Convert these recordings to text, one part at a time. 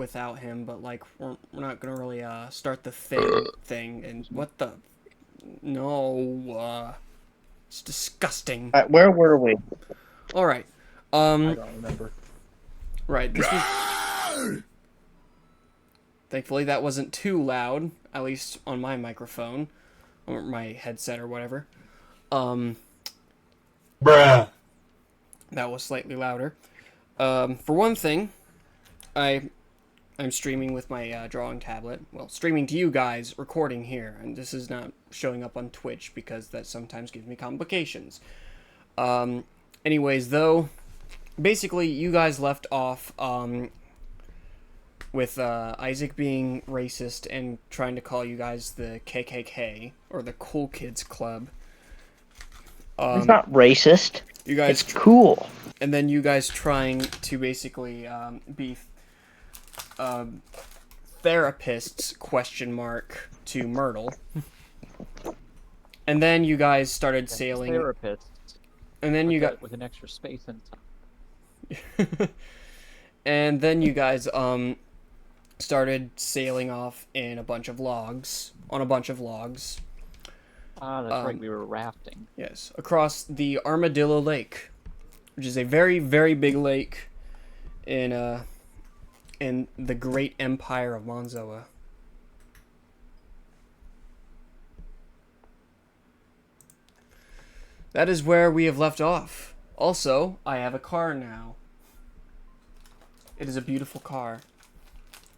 without him, but like we're not gonna really start the thing. And what the? No, it's disgusting. Where were we? All right. I don't remember. Right. This was. Thankfully, that wasn't too loud, at least on my microphone, or my headset, or whatever. Bruh. That was slightly louder. For one thing, I'm streaming with my drawing tablet. Well, streaming to you guys, recording here, and this is not showing up on Twitch because that sometimes gives me complications. Anyways, though, basically, you guys left off with Isaac being racist and trying to call you guys the KKK, or the Cool Kids Club. It's not racist. You guys, it's cool. And then you guys trying to basically be therapists, question mark, to Myrtle. And then you guys started sailing. Therapists. And then you got with an extra space in and then you guys started sailing off in a bunch of logs, on a bunch of logs. Ah, that's right, we were rafting. Yes, across the Armadillo Lake, which is a very, very big lake in the great empire of Monzoa. That is where we have left off. Also, I have a car now. It is a beautiful car.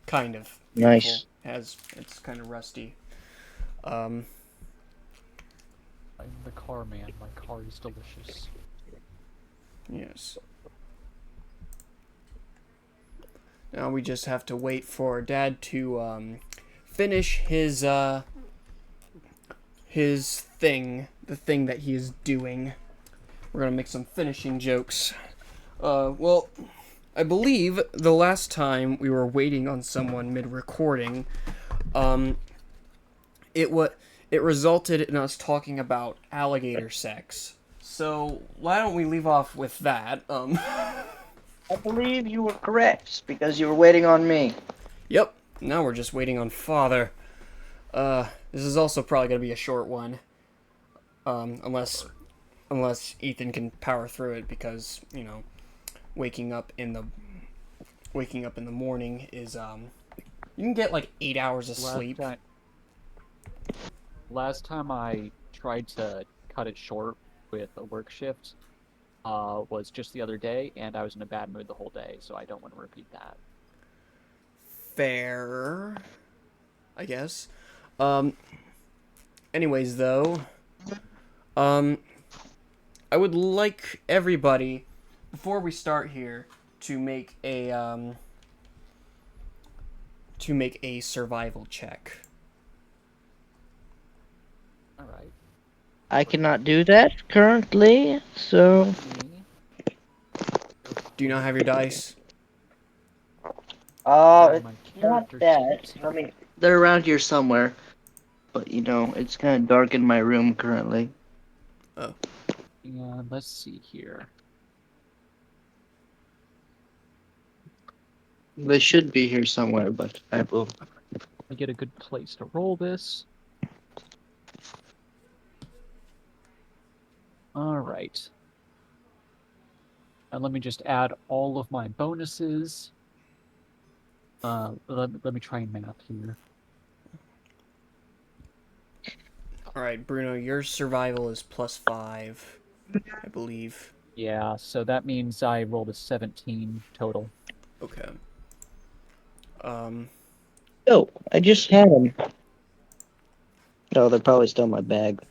Kind of. Nice. It's kind of rusty. I'm the car man. My car is delicious. Yes. Now we just have to wait for Dad to finish his thing, the thing that he is doing. We're gonna make some finishing jokes. Well, I believe the last time we were waiting on someone mid-recording, it resulted in us talking about alligator sex. So why don't we leave off with that? I believe you were correct because you were waiting on me. Yep. Now we're just waiting on Father. This is also probably gonna be a short one, unless Ethan can power through it, because waking up in the morning is you can get like 8 hours of sleep. Last time I tried to cut it short with a work shift was just the other day, and I was in a bad mood the whole day, so I don't want to repeat that. Fair, I guess. Anyways, though, I would like everybody, before we start here, to make a survival check. All right. I cannot do that currently, so... Do you not have your dice? It's My not character that. sheet. I mean, they're around here somewhere. But, it's kind of dark in my room currently. Oh. And let's see here. They should be here somewhere, but I will... I get a good place to roll this. All right. And let me just add all of my bonuses. Let me try and math here. Alright, Bruno, your survival is +5, I believe. Yeah, so that means I rolled a 17 total. Okay. Oh, I just had them. Oh, they're probably still in my bag.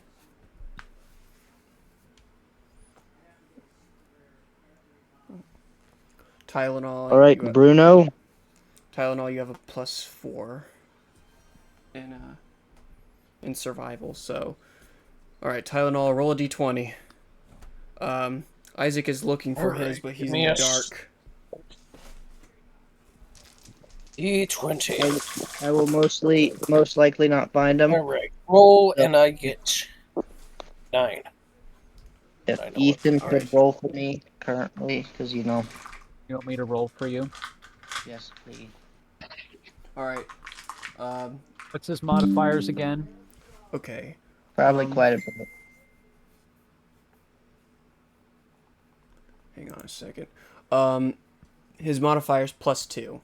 Tylenol. All right, Bruno. Tylenol, you have a +4 in survival. So, all right, Tylenol, roll a d20. Isaac is looking for his, but he's in the dark. D20. I will most likely not find them. Alright, roll and I get 9. If I know Ethan it. could roll for me currently, because You want me to roll for you? Yes, please. All right. What's his modifiers again? Okay. Probably quite a bit. Hang on a second. His modifiers +2.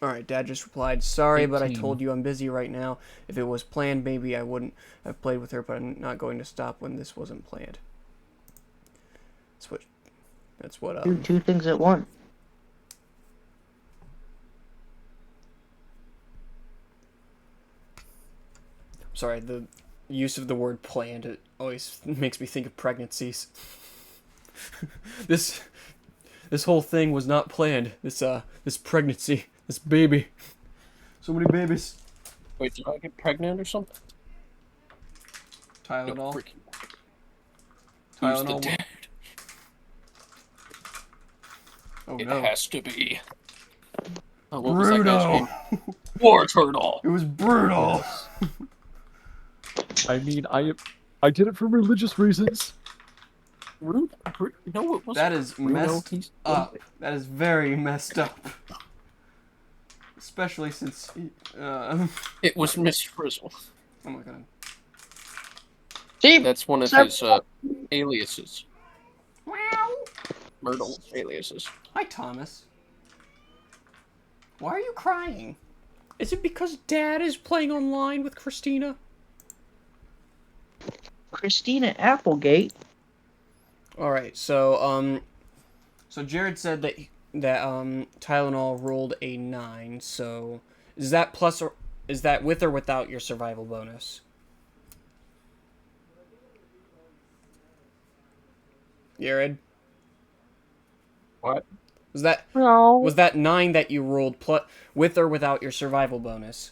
Alright, Dad just replied, sorry, but I 18. told you I'm busy right now. If it was planned, maybe I wouldn't have played with her, but I'm not going to stop when this wasn't planned. That's what, Do two things at once. sorry, the use of the word planned, it always makes me think of pregnancies. this whole thing was not planned. This pregnancy, this baby. So many babies. Wait, did I get pregnant or something? No, Tylenol. freaking. Who's the Tylenol. dad? Oh It no. has to be. Oh, what was that guy's Brutal. name? War Turtle. It was brutal. I mean, I did it for religious reasons. No, it wasn't. That is Bruno, messed he's- up. That is very messed up. Especially since, It was Miss Frizzle. oh my god. See, That's one of Sir- his aliases. Myrtle aliases. Hi, Thomas. Why are you crying? Is it because Dad is playing online with Christina? Christina Applegate. All right, so Jared said that Tylenol rolled a 9. So is that plus or is that with or without your survival bonus? Jared, What? was that No. was that 9 that you rolled with or without your survival bonus?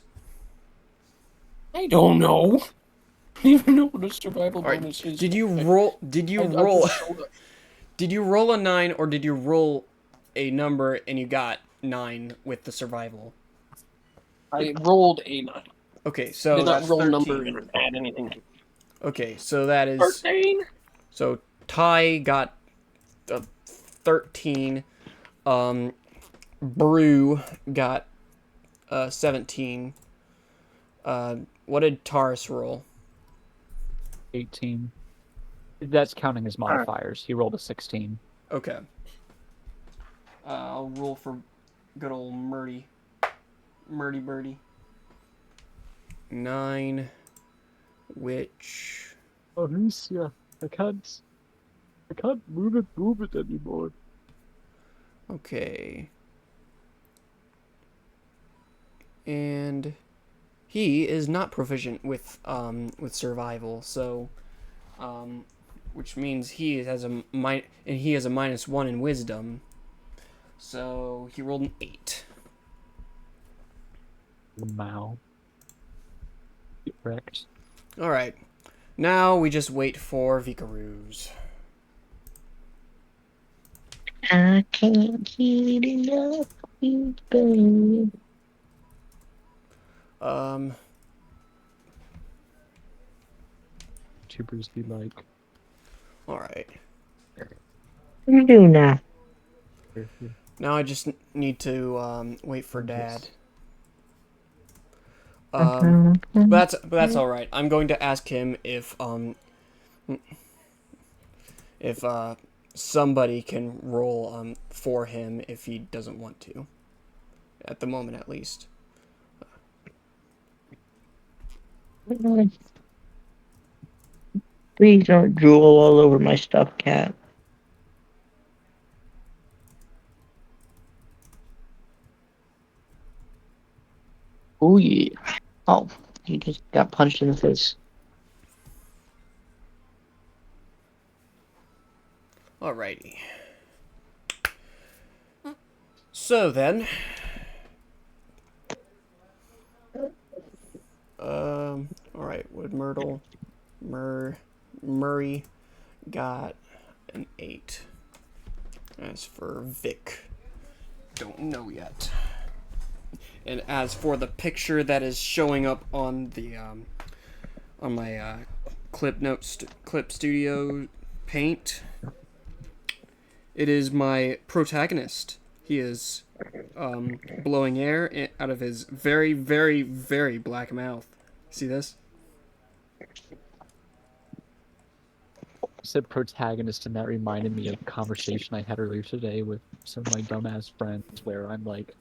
I don't know. I don't even know what a survival All right, bonus is. did you roll? Did you I roll? just showed up. Did you roll a 9 or did you roll a number and you got 9 with the survival? I rolled a 9. Okay, I so did not that's roll 13. number and add anything to it. Okay, so that is 13? so Ty got 13. Brew got 17. What did Taurus roll? 18. That's counting his modifiers. He rolled a 16. Okay. I'll roll for good old Murdy. Murdy Birdie. 9, which Alicia, I can't move it anymore. okay. And he is not proficient with survival, so which means he has a -1 in wisdom. So he rolled an 8. Wow. Get wrecked. All right. Now we just wait for Vikaroos. I can't get enough of you, baby. Tubers be like. All right. What are you doing now? Now I just need to wait for Dad. But that's all right. I'm going to ask him if somebody can roll for him if he doesn't want to. At the moment, at least. Please don't drool all over my stuffed cat. Oh yeah. Oh, he just got punched in the face. Alrighty. So then, all right. Would Murray got an 8. As for Vic, don't know yet. And as for the picture that is showing up on the on my Clip Studio Paint, it is my protagonist, He is blowing air out of his very, very, very black mouth. See this? You said protagonist, and that reminded me of a conversation I had earlier today with some of my dumbass friends where I'm like,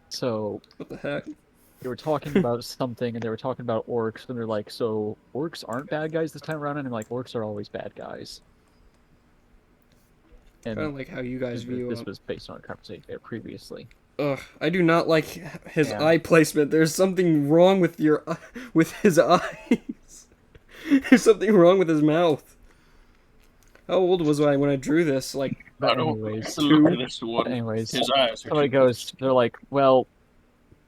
so What the heck? they were talking about something and they were talking about orcs and they're like, so orcs aren't bad guys this time around? And I'm like, orcs are always bad guys. Kind And of like how you guys view this was based on a conversation there previously. Ugh, I do not like his Yeah. eye placement. There's something wrong with with his eyes. There's something wrong with his mouth. How old was I when I drew this? Like, But I don't anyways, look at this one. anyways, His eyes are somebody too goes, they're like, well,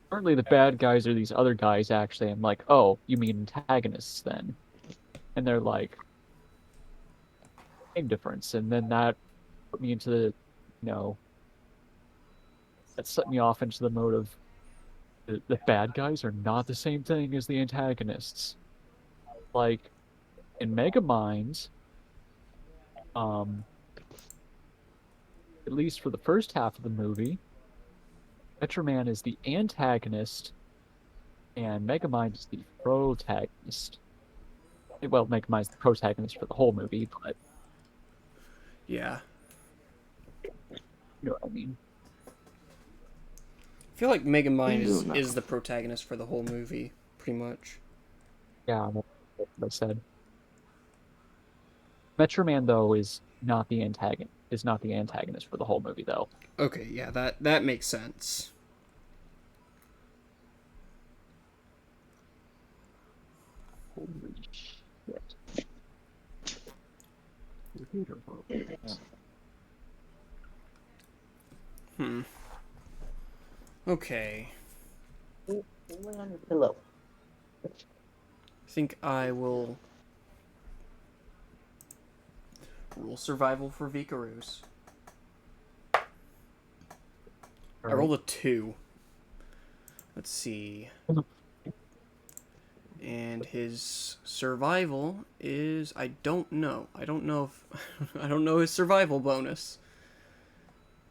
apparently the bad guys are these other guys actually. I'm like, oh, you mean antagonists then? And they're like, same difference. And then that put me into the, that set me off into the mode of the bad guys are not the same thing as the antagonists. Like in Megamind, at least for the first half of the movie, Metroman is the antagonist and Megamind is the protagonist. Well, Megamind's the protagonist for the whole movie, but yeah. you know what I mean. I feel like Megamind is the protagonist for the whole movie, pretty much. Yeah, that's what I said. Metroman though is not the antagonist for the whole movie though. Okay, yeah, that makes sense. Holy shit. Okay. Lay on your pillow. I think I will rule survival for Vikarus. I rolled a 2. Let's see. And his survival is I don't know. I don't know if I don't know his survival bonus.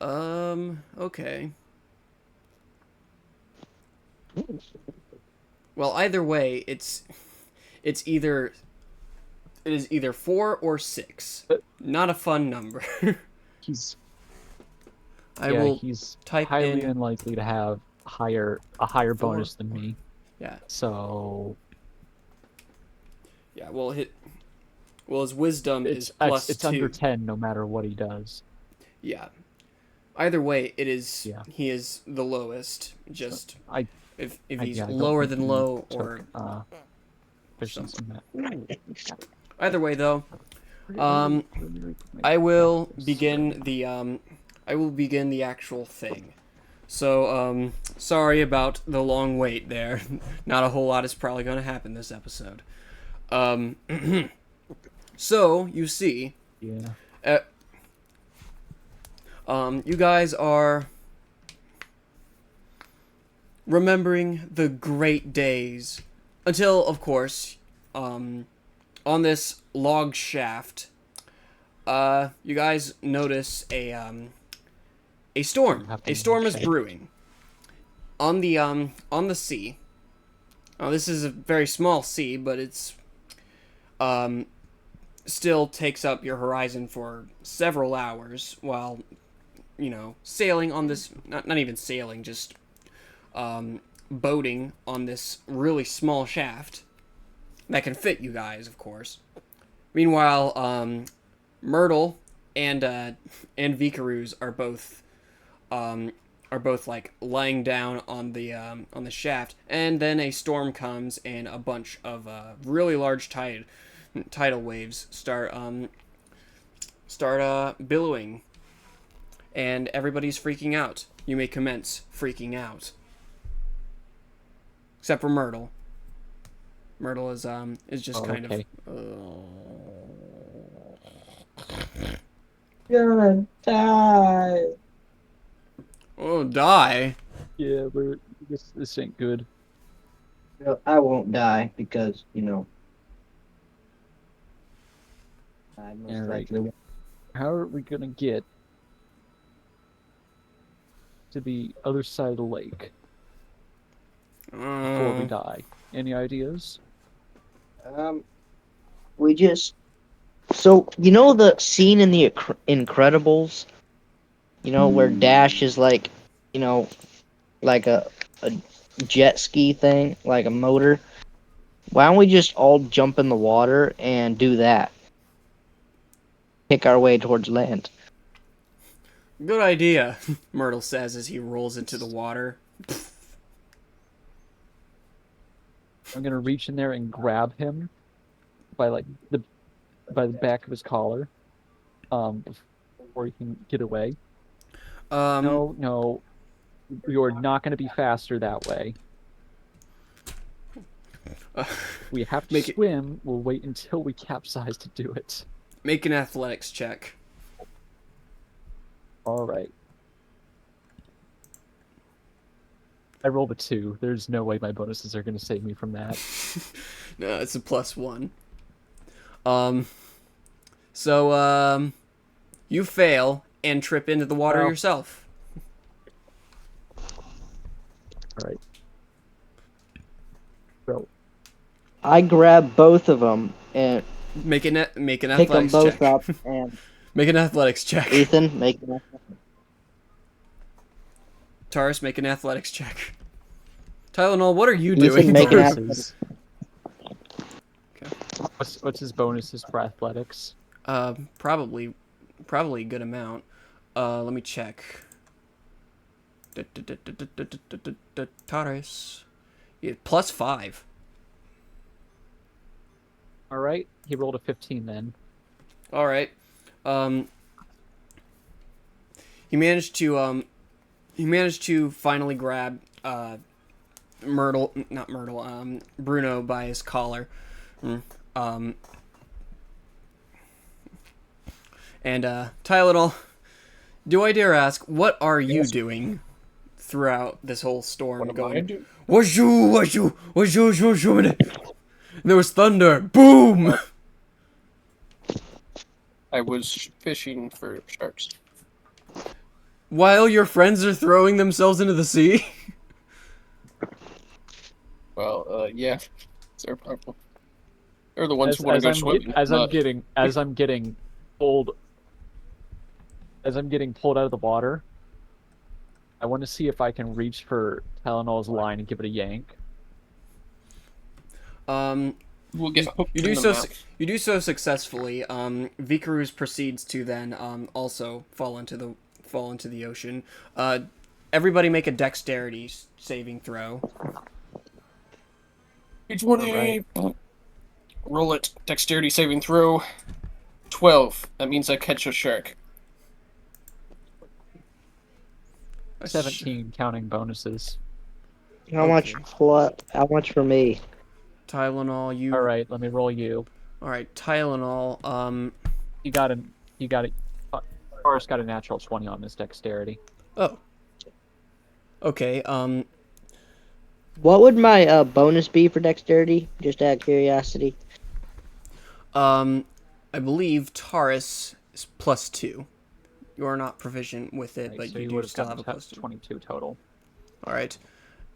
Okay. Well, either way, it is either 4 or 6. Not a fun number. He's He's type highly in unlikely to have a higher bonus than me. Yeah. So Yeah, well his wisdom is plus it's 2. under 10 no matter what he does. Yeah. Either way, it is Yeah. he is the lowest. Just So if I he's don't lower think than he low took, or efficiency in that. either way though, I will begin the actual thing. So sorry about the long wait there. Not a whole lot is probably going to happen this episode. So you see, Yeah. you guys are remembering the great days until, of course, on this log shaft, you guys notice a storm. A storm is brewing on the sea. Now, this is a very small sea, but it's still takes up your horizon for several hours while sailing on this, not even sailing, just boating on this really small shaft that can fit you guys, of course. Meanwhile, Myrtle and Vikarus are both like lying down on the shaft, and then a storm comes and a bunch of really large tidal waves start billowing, and everybody's freaking out. You may commence freaking out, except for Myrtle. Myrtle is just kind of. Gonna die. Oh, die. Yeah, but this ain't good. No, I won't die because I most Yeah, right. likely won't. How are we gonna get to the other side of the lake before we die? Any ideas? We just so you know the scene in the Incredibles, where Dash is like, you know, like a jet ski thing, like a motor. Why don't we just all jump in the water and do that? Pick our way towards land. Good idea, Myrtle says as he rolls into the water. I'm gonna reach in there and grab him by the back of his collar, before he can get away. No, no, you're not gonna be faster that way. We have to Make it- swim. We'll wait until we capsize to do it. Make an athletics check. All right. I rolled a 2. There's no way my bonuses are gonna save me from that. No, it's a +1. So, you fail and trip into the water Well. yourself. All right. So I grab both of them and Make an pick them athletics both check. up. And Make an athletics check. Ethan, make them. Taurus, make an athletics check. Tylenol, what are you Ethan, doing? make an bonuses. What's his bonuses for athletics? Probably a good amount. Let me check. Taurus. Yeah, +5. All right. He rolled a 15 then. All right. He managed to finally grab Bruno by his collar. And Tylenol, do I dare ask, what are you doing throughout this whole storm? What am I doing? Washoo. There was thunder. Boom. I was fishing for sharks. While your friends are throwing themselves into the sea. Well, yeah, it's their problem. They're the ones who want to go swimming. As I'm getting pulled out of the water, I want to see if I can reach for Tylenol's line and give it a yank. We'll get hooked You in do the so. mouth. You do so successfully. Vikarus proceeds to then also fall into the ocean. Everybody make a dexterity saving throw. D20. Roll it. Dexterity saving throw. 12. That means I catch a shark. 17 counting bonuses. How much? How much for me? Tylenol, you. All right, let me roll you. All right, Tylenol. You got it. Forrest got a natural 20 on his dexterity. Oh. Okay. What would my bonus be for dexterity? Just out of curiosity. I believe Taurus is +2. You are not proficient with it, Right, but so you you do would have still have gotten a +2. 22 total. All right,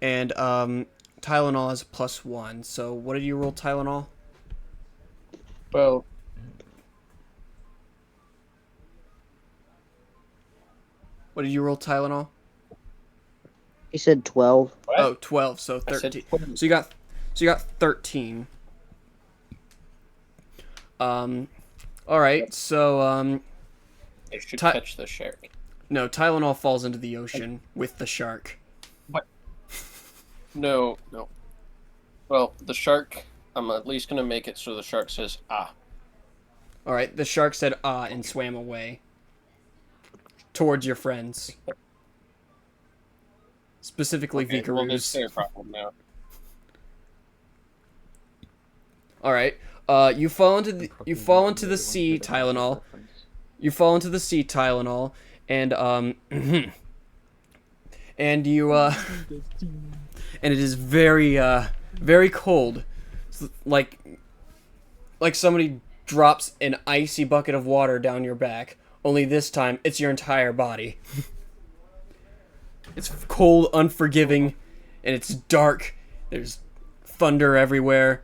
and Tylenol has a +1. So what did you roll, Tylenol? Well, What did you roll, Tylenol? He said 12. what? Oh, 12. So I said 13. 20. So you got 13. All right. So I should Ty- catch the shark. no, Tylenol falls into the ocean with the shark. No. Well, the shark, I'm at least going to make it so the shark says, ah. All right. The shark said ah and swam away towards your friends. Specifically, Okay, well, that's Vikarus. their problem now. All right. You fall into the sea, Tylenol. You fall into the sea, Tylenol, and and you and it is very very cold. It's like somebody drops an icy bucket of water down your back. Only this time, it's your entire body. It's cold, unforgiving, and it's dark. There's thunder everywhere.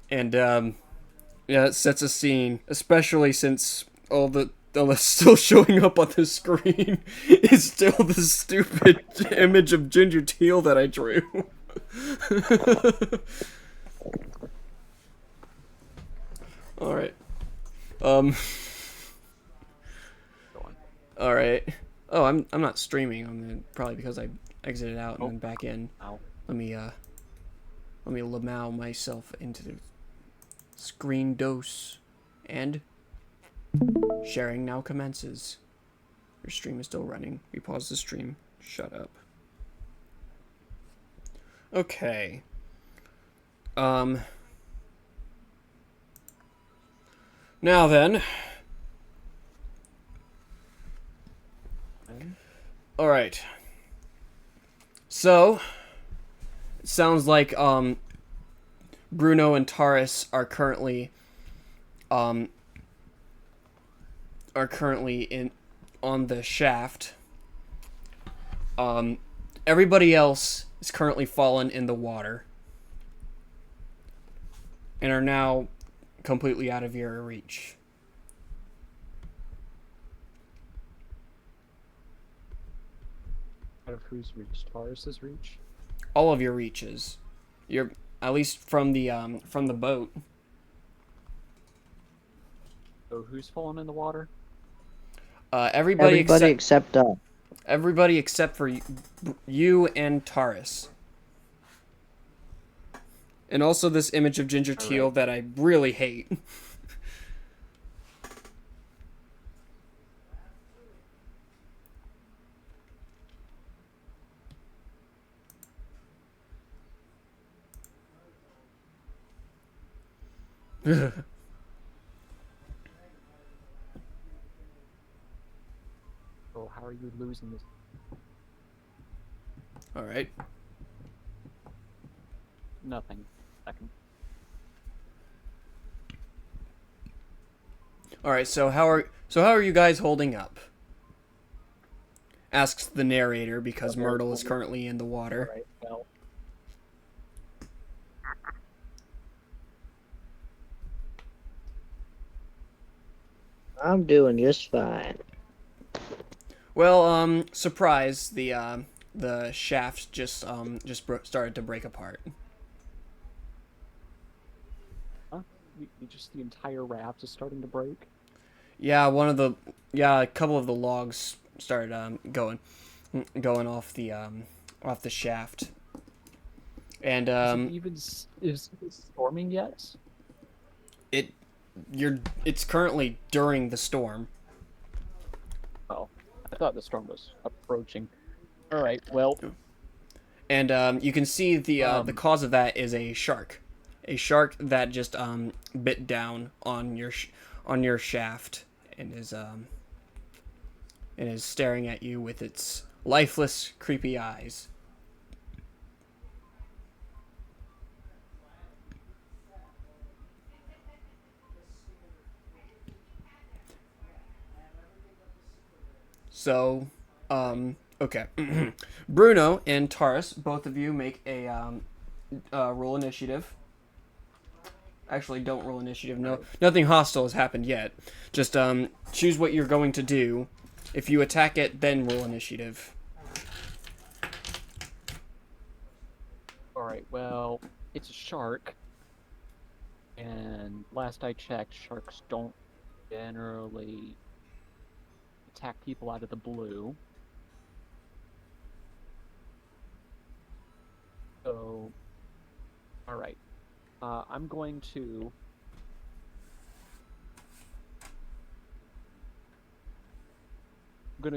And, yeah, it sets a scene. Especially since all that's still showing up on the screen is still the stupid image of Ginger Teal that I drew. Alright. Alright. Oh, I'm not streaming. Probably because I exited out and then back in. Ow. Let me lamau myself into the screen dose. And sharing now commences. Your stream is still running. We pause the stream. Shut up. Okay. Now then. Alright. So, it sounds like, Bruno and Taurus are currently in on the shaft. Everybody else is currently fallen in the water and are now completely out of your reach. Out of whose reach? Taurus's reach? All of your reaches. You're at least from the boat. So who's fallen in the water? Everybody except everybody except for you and Taurus. And also this image of Ginger Teal that I really hate. So how are you losing this? Alright. Nothing. Second. Alright, so how are you guys holding up? Asks the narrator because Myrtle is currently in the water. Alright, well. I'm doing just fine. Well, surprise, the shaft just started to break apart. Huh? Just the entire raft is starting to break? Yeah, a couple of the logs started going off the shaft. And is it storming yet? it's currently during the storm. Oh, I thought the storm was approaching. All right, well. And you can see the cause of that is a shark that just bit down on your shaft and is staring at you with its lifeless, creepy eyes. So, okay. Bruno and Taurus, both of you make a roll initiative. Actually, don't roll initiative. No, nothing hostile has happened yet. Just choose what you're going to do. If you attack it, then roll initiative. Alright, well, it's a shark. And last I checked, sharks don't generally attack people out of the blue. So, alright. I'm going to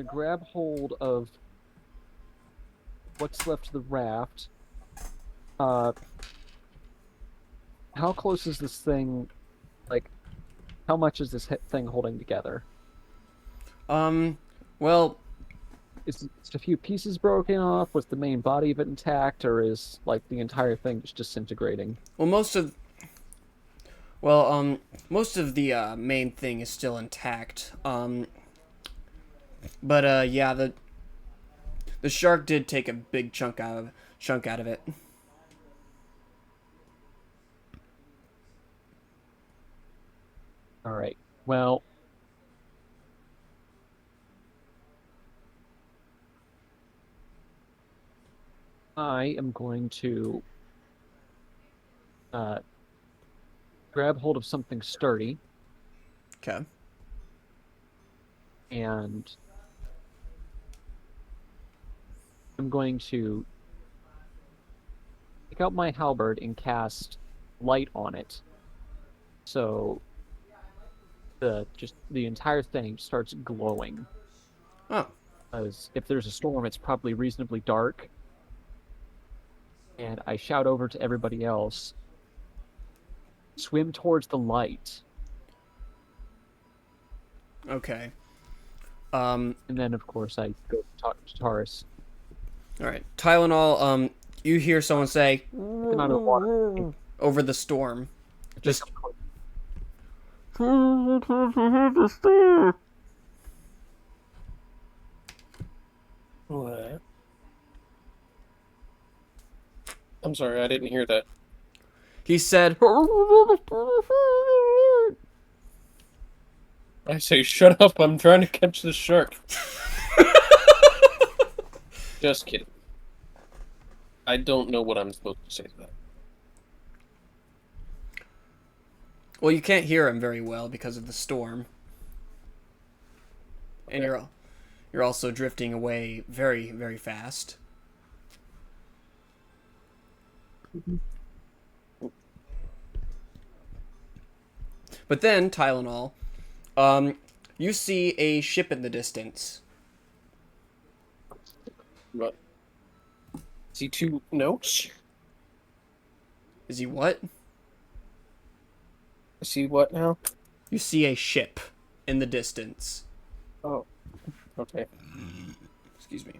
grab hold of what's left of the raft. How close is this thing? Like, how much is this thing holding together? Well, is just a few pieces broken off? Was the main body of it intact, or is like the entire thing just disintegrating? Well, Well, most of the main thing is still intact. But yeah, the shark did take a big chunk out of it. All right. Well, I am going to uh, grab hold of something sturdy Okay. and I'm going to take out my halberd and cast light on it. So the entire thing starts glowing. Oh. As if there's a storm, it's probably reasonably dark. And I shout over to everybody else, swim towards the light. Okay. And then, of course, I go talk to Taurus. All right. Tylenol. You hear someone say Come out of the water. over the storm. Just What? I'm sorry, I didn't hear that. He said. I say, shut up, I'm trying to catch the shark. Just kidding. I don't know what I'm supposed to say to that. Well, you can't hear him very well because of the storm, and you're also drifting away very, very fast. But then Tylenol, you see a ship in the distance. What? See two notes? Is he what? I see what now? You see a ship in the distance. Oh. Okay. Excuse me.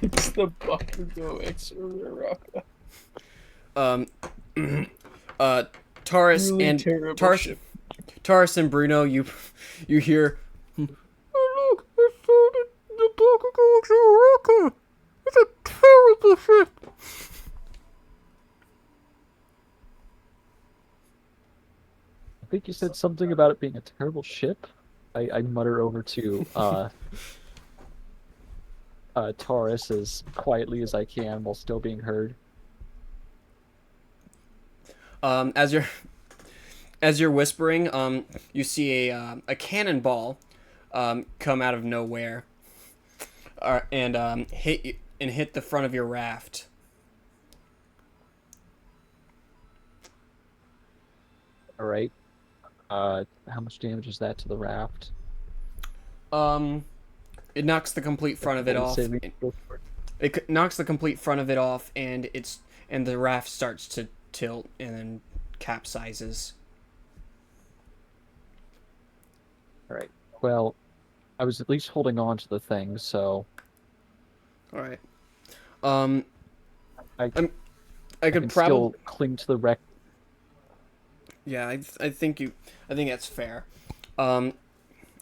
It's the Bakugo X Uraraka. Taurus Really and terrible Taurus, ship. Taurus and Bruno, you hear. Oh, look, I found it. The Bakugo X Uraraka. It's a terrible ship. I think you said something about it being a terrible ship. I mutter over to Taurus as quietly as I can while still being heard. As you're whispering, you see a cannonball come out of nowhere, and hit the front of your raft. All right. How much damage is that to the raft? It knocks the complete front of it off. It knocks the complete front of it off, and the raft starts to tilt and then capsizes. All right. Well, I was at least holding on to the thing, so All right. I I could can probably still cling to the wreck. Yeah, I think that's fair. I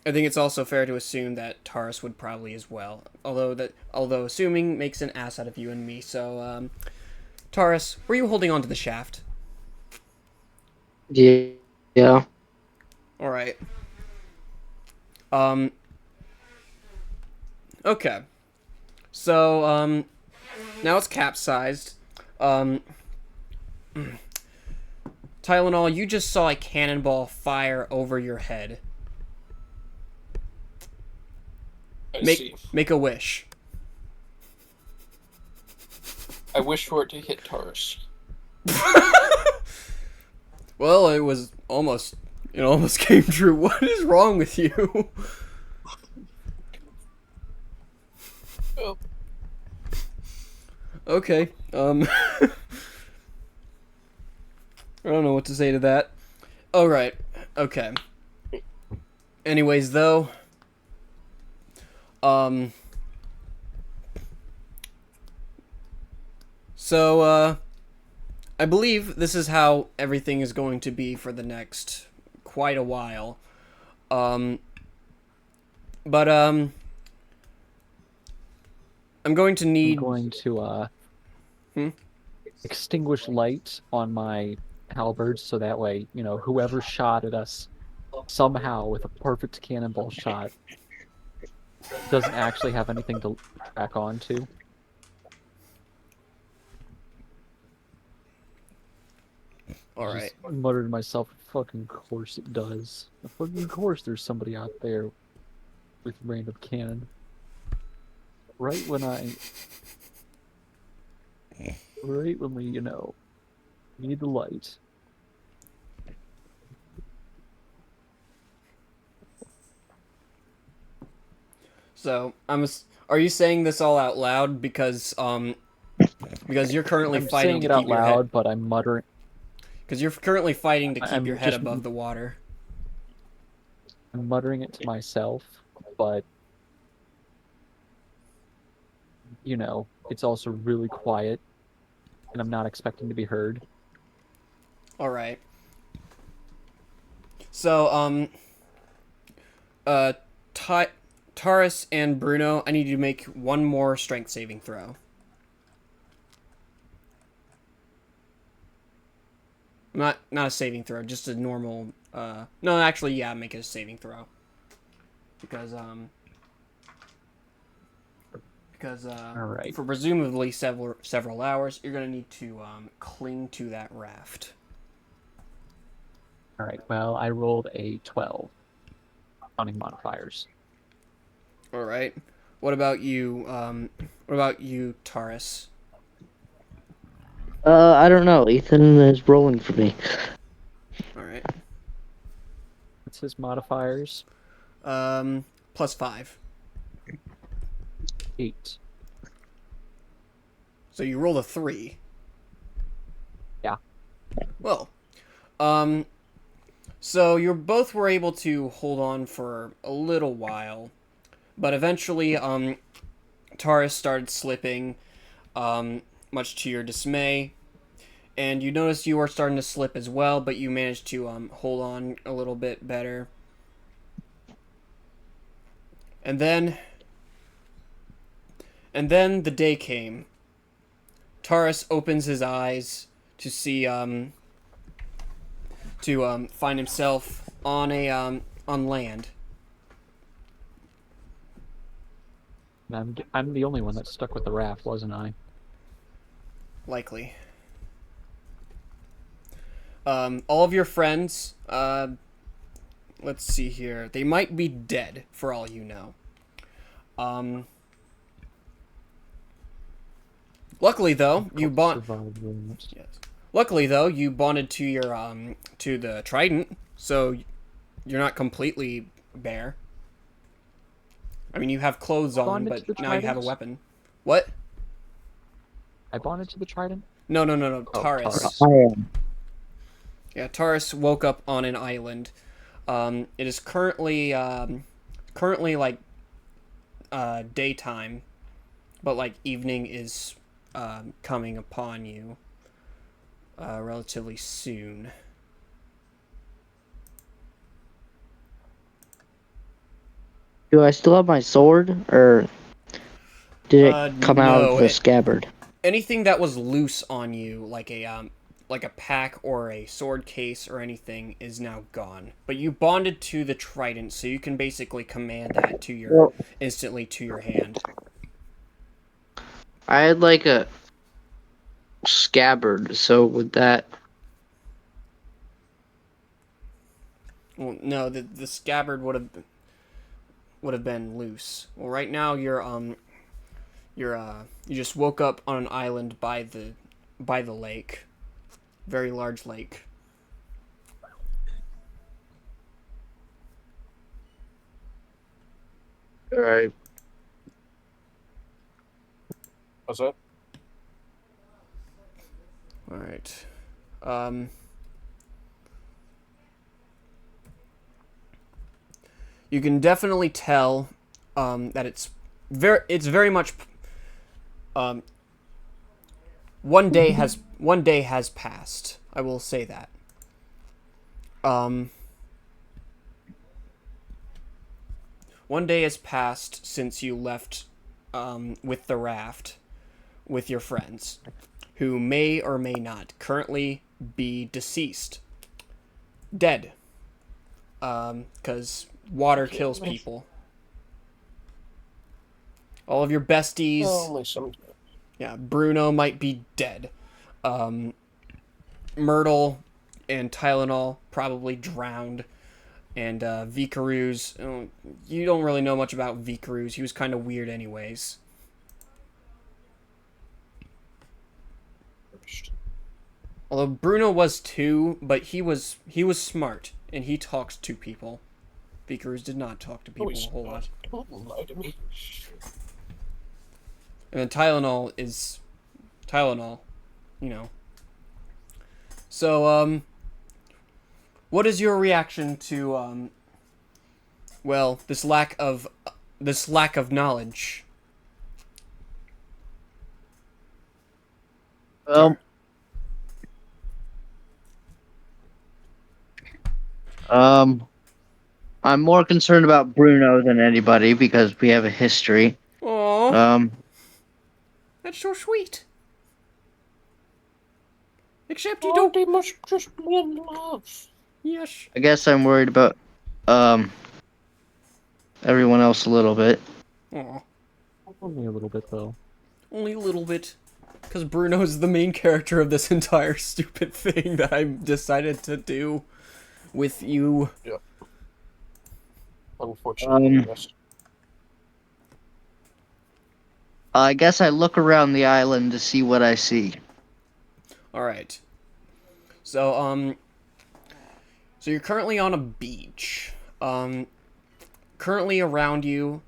think it's also fair to assume that Taurus would probably as well. Although assuming makes an ass out of you and me. So, Taurus, were you holding on to the shaft? Yeah. Yeah. All right. Okay. So, now it's capsized. Tylenol, you just saw a cannonball fire over your head. I see. Make a wish. I wish for it to hit Taurus. Well, it was almost. It almost came true. What is wrong with you? Oh. Okay. I don't know what to say to that. All right. Okay. Anyways, though. So I believe this is how everything is going to be for the next quite a while. Um, but I'm going to I'm need. going to Hmm? extinguish light on my halberd so that way, whoever shot at us somehow with a perfect cannonball shot doesn't actually have anything to track onto. All right. Just muttered to myself, fucking course it does. Of fucking course there's somebody out there with random cannon. Right when we, need the light. So Are you saying this all out loud because you're currently I'm fighting saying to it out keep your head loud, but I'm muttering. because you're currently fighting to keep your I'm head just above the water. I'm muttering it to myself, but it's also really quiet, and I'm not expecting to be heard. All right. So uh, Taurus and Bruno, I need you to make one more strength saving throw. Not a saving throw, just a normal. No, actually, yeah, make it a saving throw. Because All right. for presumably several hours, you're gonna need to cling to that raft. All right. Well, I rolled a 12, counting modifiers. All right. What about you? What about you, Taurus? I don't know. Ethan is rolling for me. All right. What's his modifiers? +5. 8. So you rolled a 3. Yeah. Well, so you both were able to hold on for a little while, but eventually, Taurus started slipping, much to your dismay, and you noticed you were starting to slip as well, but you managed to hold on a little bit better. And then the day came. Taurus opens his eyes to see to find himself on on land. And I'm the only one that stuck with the raft, wasn't I? Likely. All of your friends, let's see here. They might be dead for all you know. Luckily though, you bond. Survived rumors. Yes. Luckily though, you bonded to your to the trident, so you're not completely bare. I mean, you have clothes on, Bonded to but the now you have a trident? weapon. What? I bonded to the trident? No. Oh, Taurus. Taurus. I am. Yeah, Taurus woke up on an island. It is currently like daytime, but like evening is coming upon you relatively soon. Do I still have my sword, or did it come out of No, the scabbard? anything that was loose on you, like a pack or a sword case or anything, is now gone. But you bonded to the trident, so you can basically command that to your Well, instantly to your hand. I had like a scabbard, so would that? Well, no, the scabbard would have been loose. Well, right now you just woke up on an island by the lake, very large lake. All right. What's that? All right. Um, you can definitely tell that it's very much um, one day has passed. I will say that. Um, One day has passed since you left with the raft with your friends, who may or may not currently be deceased, dead, because water kills people. All of your besties, Only some. yeah, Bruno might be dead. Myrtle and Tylenol probably drowned. And Vicaroos, you don't really know much about Vicaroos. He was kind of weird anyways. Although Bruno was too, but he was smart, and he talked to people. Vicaroos did not talk to people a whole lot. Don't lie to me. And then Tylenol is Tylenol, you know. So, what is your reaction to well, this lack of knowledge? Well, I'm more concerned about Bruno than anybody because we have a history. Aww, Um, that's so sweet. Except you Oh, don't. they must just be in love. Yes. I guess I'm worried about everyone else a little bit. Aw, Only a little bit, though. only a little bit. Because Bruno's the main character of this entire stupid thing that I decided to do with you. Unfortunately, yes. I guess I look around the island to see what I see. Alright. So, so you're currently on a beach. Currently around you,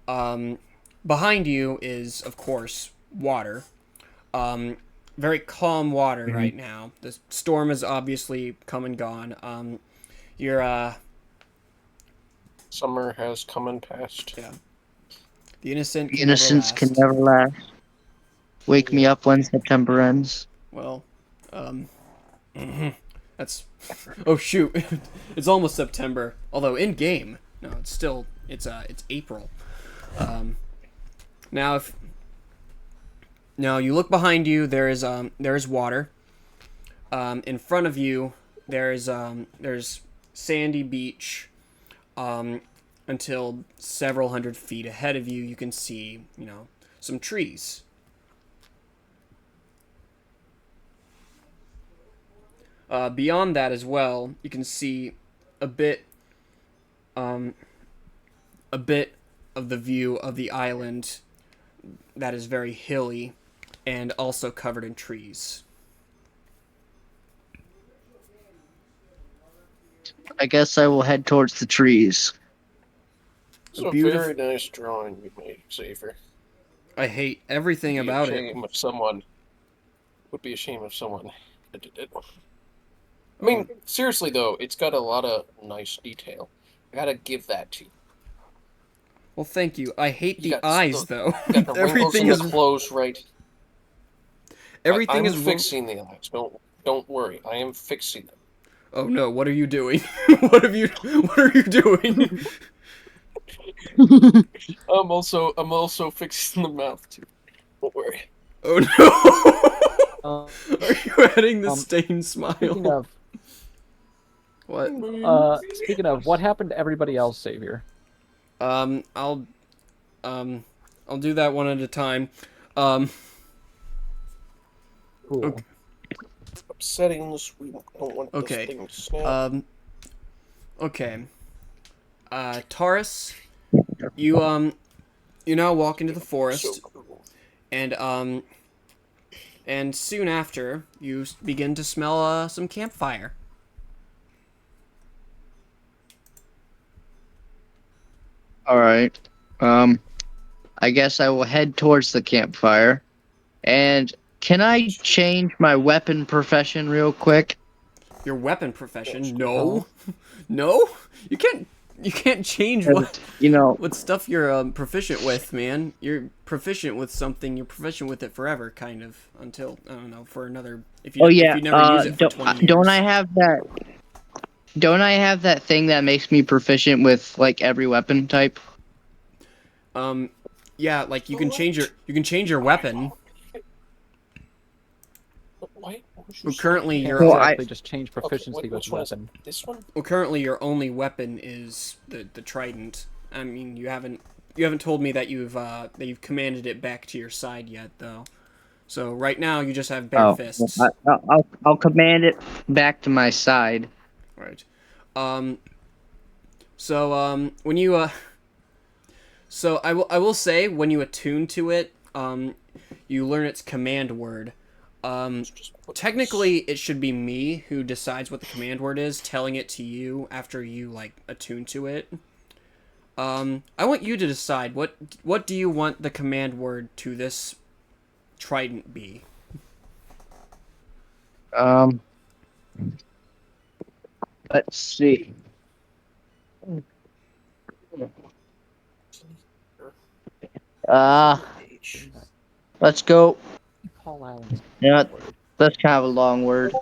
behind you is, of course, water. Very calm water right now. The storm has obviously come and gone. You're, Summer has come and passed. yeah. The innocent The can never innocence last. can never last. Wake me up when September ends. Well, that's. Oh shoot, it's almost September. Although in game, no, it's still it's April. Now you look behind you, there is water. In front of you, there's sandy beach. Until several hundred feet ahead of you, you can see some trees. Beyond that as well, you can see a bit of the view of the island that is very hilly and also covered in trees. I guess I will head towards the trees. It's a Beautiful- very nice drawing you made, Xavier. I hate everything about it. Would be a shame if someone did it. I mean, seriously though, it's got a lot of nice detail. I gotta give that to you. Well, thank you. I hate You the got eyes, the- though. You got the wrinkles Everything in is the clothes right. everything I'm is wrong. fixing the eyes. Don't worry. I am fixing them. Oh no! What are you doing? What are you doing? I'm also fixing the mouth too. Don't worry. Oh no! Uh, Are you adding the stained speaking smile? of, What? speaking of, what happened to everybody else, Xavier? I'll do that one at a time. Um, Cool. Okay. Settings. We don't want Okay. this thing to snap. Okay. Taurus, you now walk into the forest, So cool. and soon after you begin to smell some campfire. All right. I guess I will head towards the campfire. And can I change my weapon profession real quick? Your weapon profession? Yes. No, no, you can't You can't change You know, what stuff you're proficient with, man. You're proficient with something. You're proficient with it forever, kind of, until I don't know for another. oh If yeah, you never use it for 20 years. don't I have that? Don't I have that thing that makes me proficient with like every weapon type? Yeah, like you can change your weapon. Why would you But say currently, Can't your Well, exactly just change okay, proficiency with which one is it? weapon. This one? currently your only weapon is the trident. I mean, you haven't told me that you've commanded it back to your side yet, though. So right now you just have bare Oh, fists. I'll command it back to my side. Right. Um. So when you so I will say when you attune to it, you learn its command word. Technically, it should be me who decides what the command word is, telling it to you after you like attune to it. I want you to decide what do you want the command word to this trident be? Um, let's see. Uh, let's go. Paul Allen's Yeah, word. that's kind of a long word.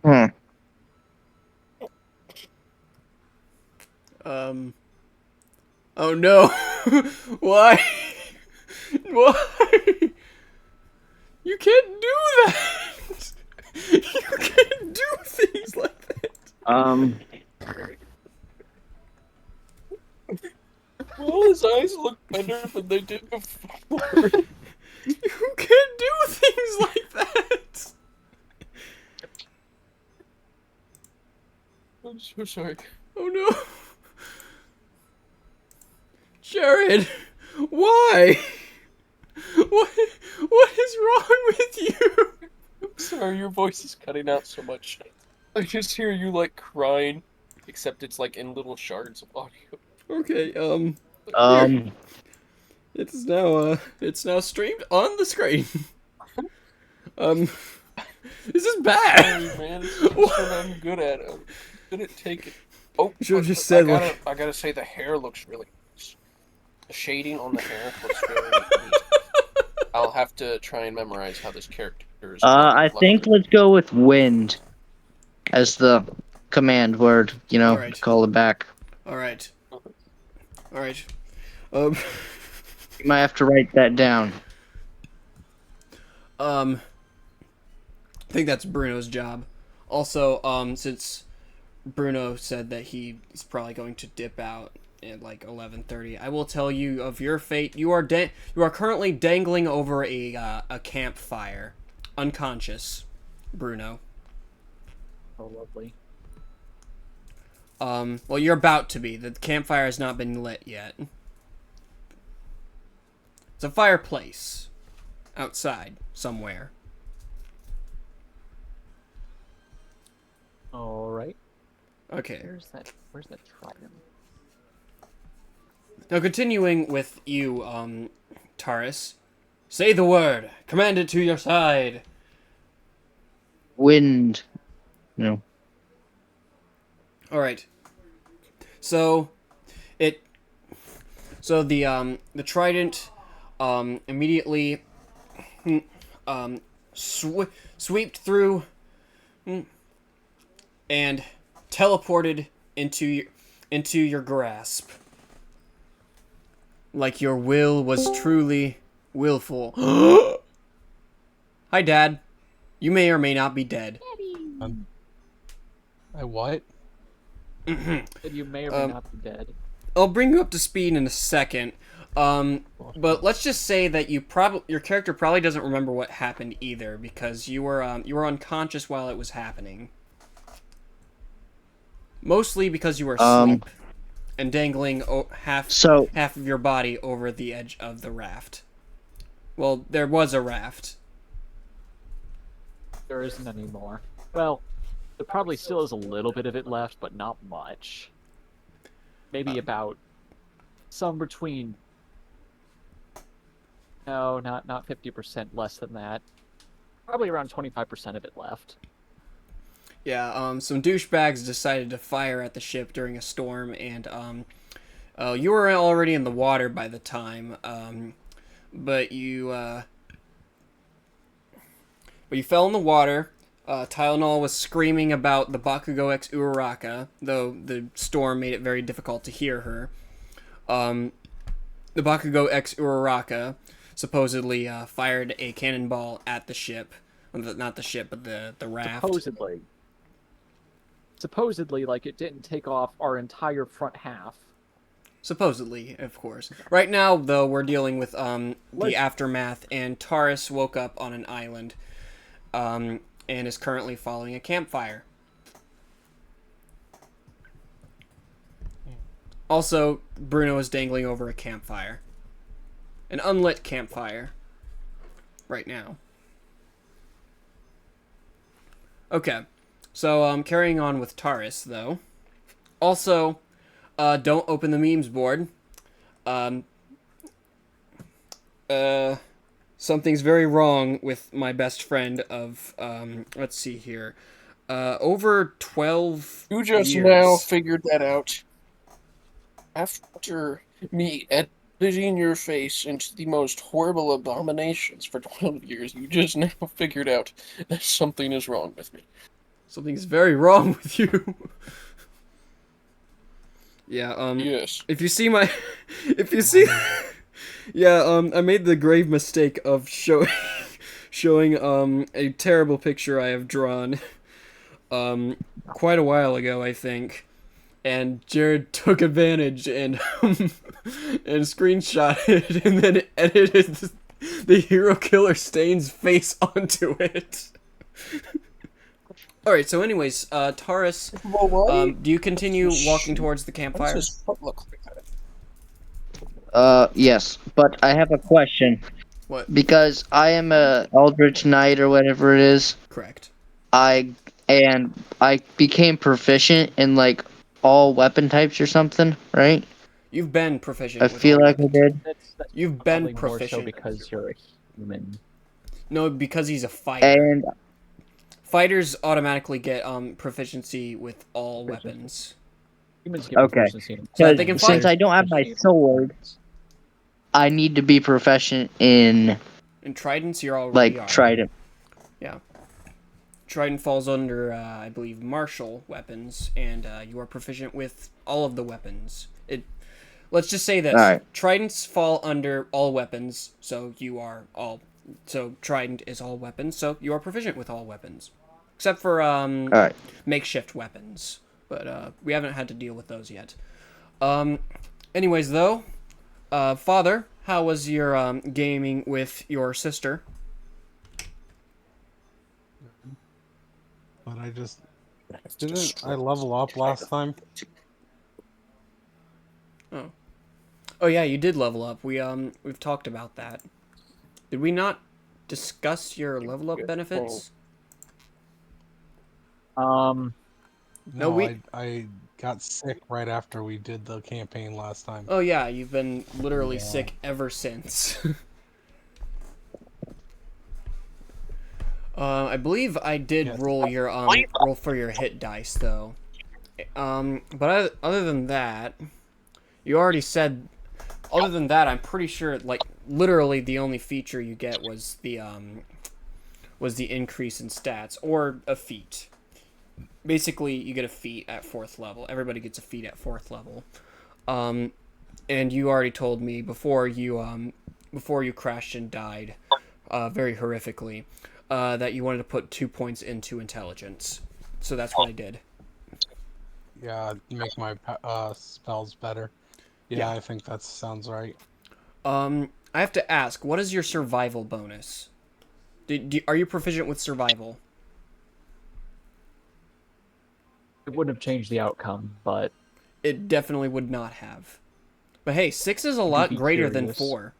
Hmm. Oh no! Why? Why? You can't do that! You can't do things like that! Um, Well, his eyes look better than they did before. You can't do things like that! I'm so sorry. Oh no! Jared! Why? What is wrong with you? I'm sorry, your voice is cutting out so much. I just hear you like crying, except it's like in little shards of audio. Okay, here. um, It's now streamed on the screen. Um, this is bad. Sorry, man. It's just what I'm good at. I'm good at taking. Oh, You should've but just said, I gotta say the hair looks really nice. The shading on the hair looks very neat. I'll have to try and memorize how this character is drawn. I think let's go with wind as the command word. You know, Alright. to call it back. Alright. Alright. Um, You might have to write that down. I think that's Bruno's job. Also, since Bruno said that he's probably going to dip out at like 11:30, I will tell you of your fate. You are currently dangling over a campfire, unconscious, Bruno. Oh, lovely. Well, you're about to be. The campfire has not been lit yet. It's a fireplace outside somewhere. All right. Okay. Where's that trident? Now, continuing with you, Taurus. Say the word. Command it to your side. Wind. No. All right. So, the trident, immediately, swept through, and teleported into your grasp. Like your will was truly willful. Hi, Dad. You may or may not be dead. I what? That you may or may not be dead. I'll bring you up to speed in a second. But let's just say that your character probably doesn't remember what happened either because you were unconscious while it was happening. Mostly because you were asleep and dangling half of your body over the edge of the raft. Well, there was a raft. There isn't anymore. Well, there probably still is a little bit of it left, but not much. Maybe about some between. No, not 50%, less than that. Probably around 25% of it left. Yeah, some douchebags decided to fire at the ship during a storm, and you were already in the water by the time, but you fell in the water. Tylenol was screaming about the Bakugo X Uraraka, though the storm made it very difficult to hear her. The Bakugo X Uraraka supposedly fired a cannonball at the ship. Not the ship, but the raft. Supposedly, like, it didn't take off our entire front half. Supposedly, of course. Right now, though, we're dealing with the aftermath, and Taurus woke up on an island and is currently following a campfire. Also, Bruno is dangling over a campfire. An unlit campfire. Right now. Okay. So, carrying on with Taurus, though. Also, don't open the memes board. Something's very wrong with my best friend of, let's see here. Over 12 You just years. now figured that out. After me editing your face into the most horrible abominations for 12 years, you just now figured out that something is wrong with me. Something's very wrong with you. Yeah, Yes. if you see my... if you see... yeah, I made the grave mistake of showing, a terrible picture I have drawn, quite a while ago, I think. And Jared took advantage and screenshotted and then edited the hero killer Stain's face onto it. Alright, so anyways, Taurus, do you continue walking towards the campfire? Why does his foot look like that? Yes, but I have a question. What? Because I am a Eldritch Knight or whatever it is. Correct. I became proficient in like all weapon types or something, right? You've been proficient. I with feel all like I weapons. did. You've been Probably more so proficient. because you're a human. No, because he's a fighter. And Fighters automatically get proficiency with all weapons. Humans get Okay. proficiency in So that they can since fight. I don't have my sword, I need to be proficient in In Tridents, you're already like are. trident. Trident falls under, I believe, martial weapons, and you are proficient with all of the weapons. Let's just say this: Alright. Tridents fall under all weapons, so you are all. So Trident is all weapons, so you are proficient with all weapons, except for Alright. makeshift weapons. But we haven't had to deal with those yet. Anyways, though, Father, how was your gaming with your sister? But I just didn't I level up last time? Oh yeah, you did level up. We've talked about that. Did we not discuss your level up benefits? No, we- I got sick right after we did the campaign last time. Oh yeah, you've been literally Yeah. sick ever since. I believe I did Yes. roll your roll for your hit dice though. But other than that, you already said. Other than that, I'm pretty sure like literally the only feature you get was the increase in stats or a feat. Basically, you get a feat at 4th level. Everybody gets a feat at 4th level. And you already told me before you crashed and died, very horrifically, that you wanted to put 2 points into intelligence. So that's what I did. Yeah, make my spells better. Yeah, Yeah. I think that sounds right. I have to ask, what is your survival bonus? Are you proficient with survival? It wouldn't have changed the outcome, but It definitely would not have. But hey, 6 is a You'd lot be greater than curious. 4.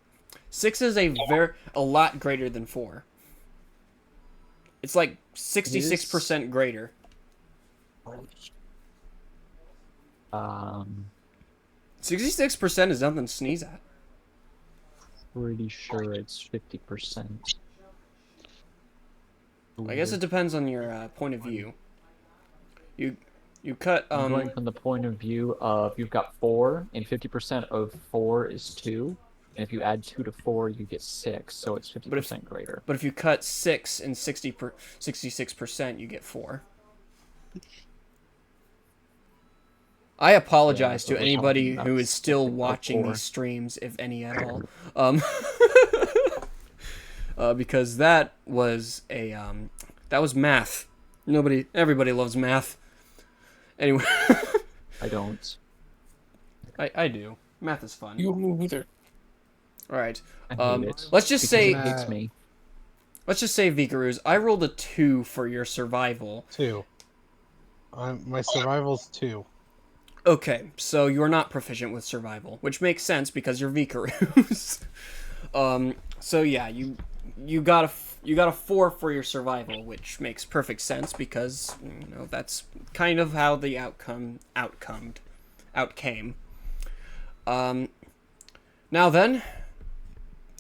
6 is a lot greater than 4. It's like 66% greater. 66% is nothing to sneeze at. pretty sure it's 50%. I guess it depends on your point of view. You cut I'm going from the point of view of you've got 4, and 50% of 4 is 2. And if you add 2 to 4, you get 6, so it's 50% greater. but if you cut 6 and 66%, you get 4. I apologize Yeah, to but we're anybody talking who about is still 6 of watching 4. these streams, if any at all. Because that was math. Everybody loves math. Anyway, I don't. I do. Math is fun. You me neither. All right. I hate it. Let's just because say it hates me. Let's just say, Vikaruz, I rolled a 2 for your survival. 2. My survival's 2. Okay, so you're not proficient with survival, which makes sense because you're Vikaruz. So yeah, you got a 4 for your survival, which makes perfect sense because that's kind of how the outcame. Now then,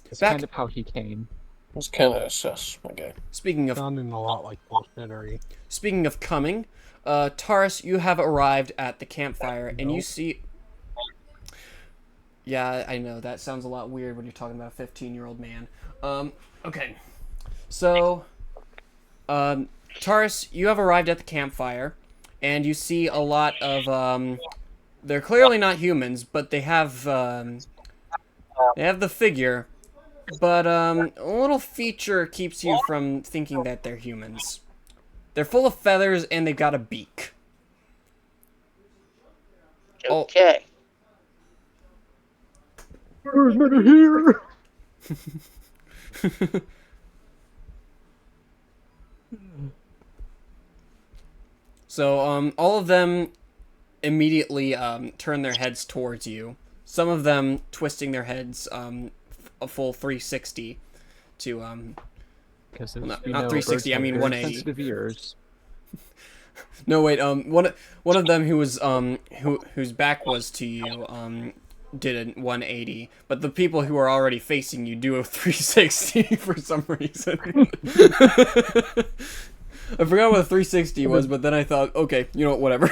It's back. kind of how he came. It's kind of sus, my guy. Speaking of Sounding a lot like bullshittery. coming, Taurus, you have arrived at the campfire, and you Nope. see. Yeah, I know that sounds a lot weird when you're talking about a 15-year-old man. Okay, so, Taurus, you have arrived at the campfire, and you see a lot of they're clearly not humans, but they have the figure, but a little feature keeps you from thinking that they're humans. They're full of feathers and they've got a beak. Okay. Here. So all of them immediately turn their heads towards you. Some of them twisting their heads a full 360 to Because well, not 360, I mean 180. Sensitive ears. No, wait. One of them who was whose back was to you did a 180, but the people who are already facing you do a 360 for some reason. I forgot what a 360 was, but then I thought, okay, whatever.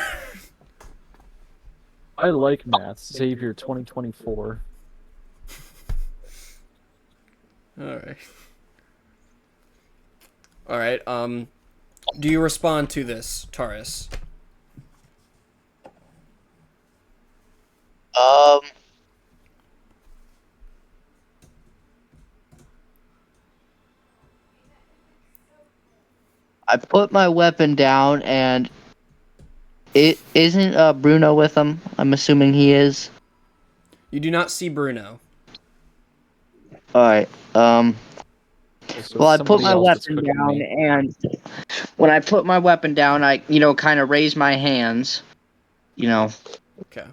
I like math. Xavier 2024. All right. Do you respond to this, Taurus? I put my weapon down, and it isn't Bruno with him. I'm assuming he is. You do not see Bruno. All right. So Well, I put somebody my else that's weapon cooking down, me. and when I put my weapon down, I kind of raise my hands. Okay.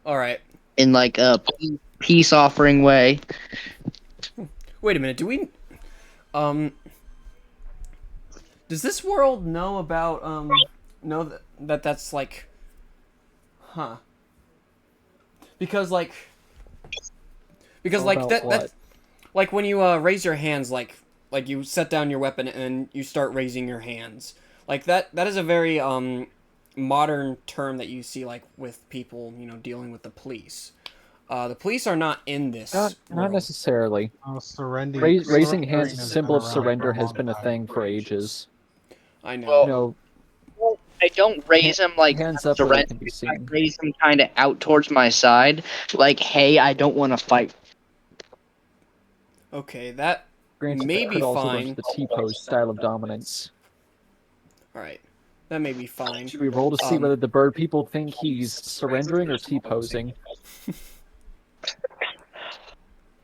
All right. In like a peace offering way. Wait a minute. Do we does this world know about know that's like because Know like about that what? like when you raise your hands like you set down your weapon and you start raising your hands. Like that is a very modern term that you see like with people, dealing with the police. The police are not in this Not world. necessarily. Surrendering Raising hands as a has symbol been of around for surrender a has long been a time. thing for ages. I know. Well, No, I don't raise them like hands up where they surrender. can be I seen. raise them kind of out towards my side, like, hey, I don't want to fight. Okay, that Granted, may that be could also go fine. into the T-pose style of dominance. All right, that may be fine. Should we roll to see whether the bird people think he's surrendering or T-posing?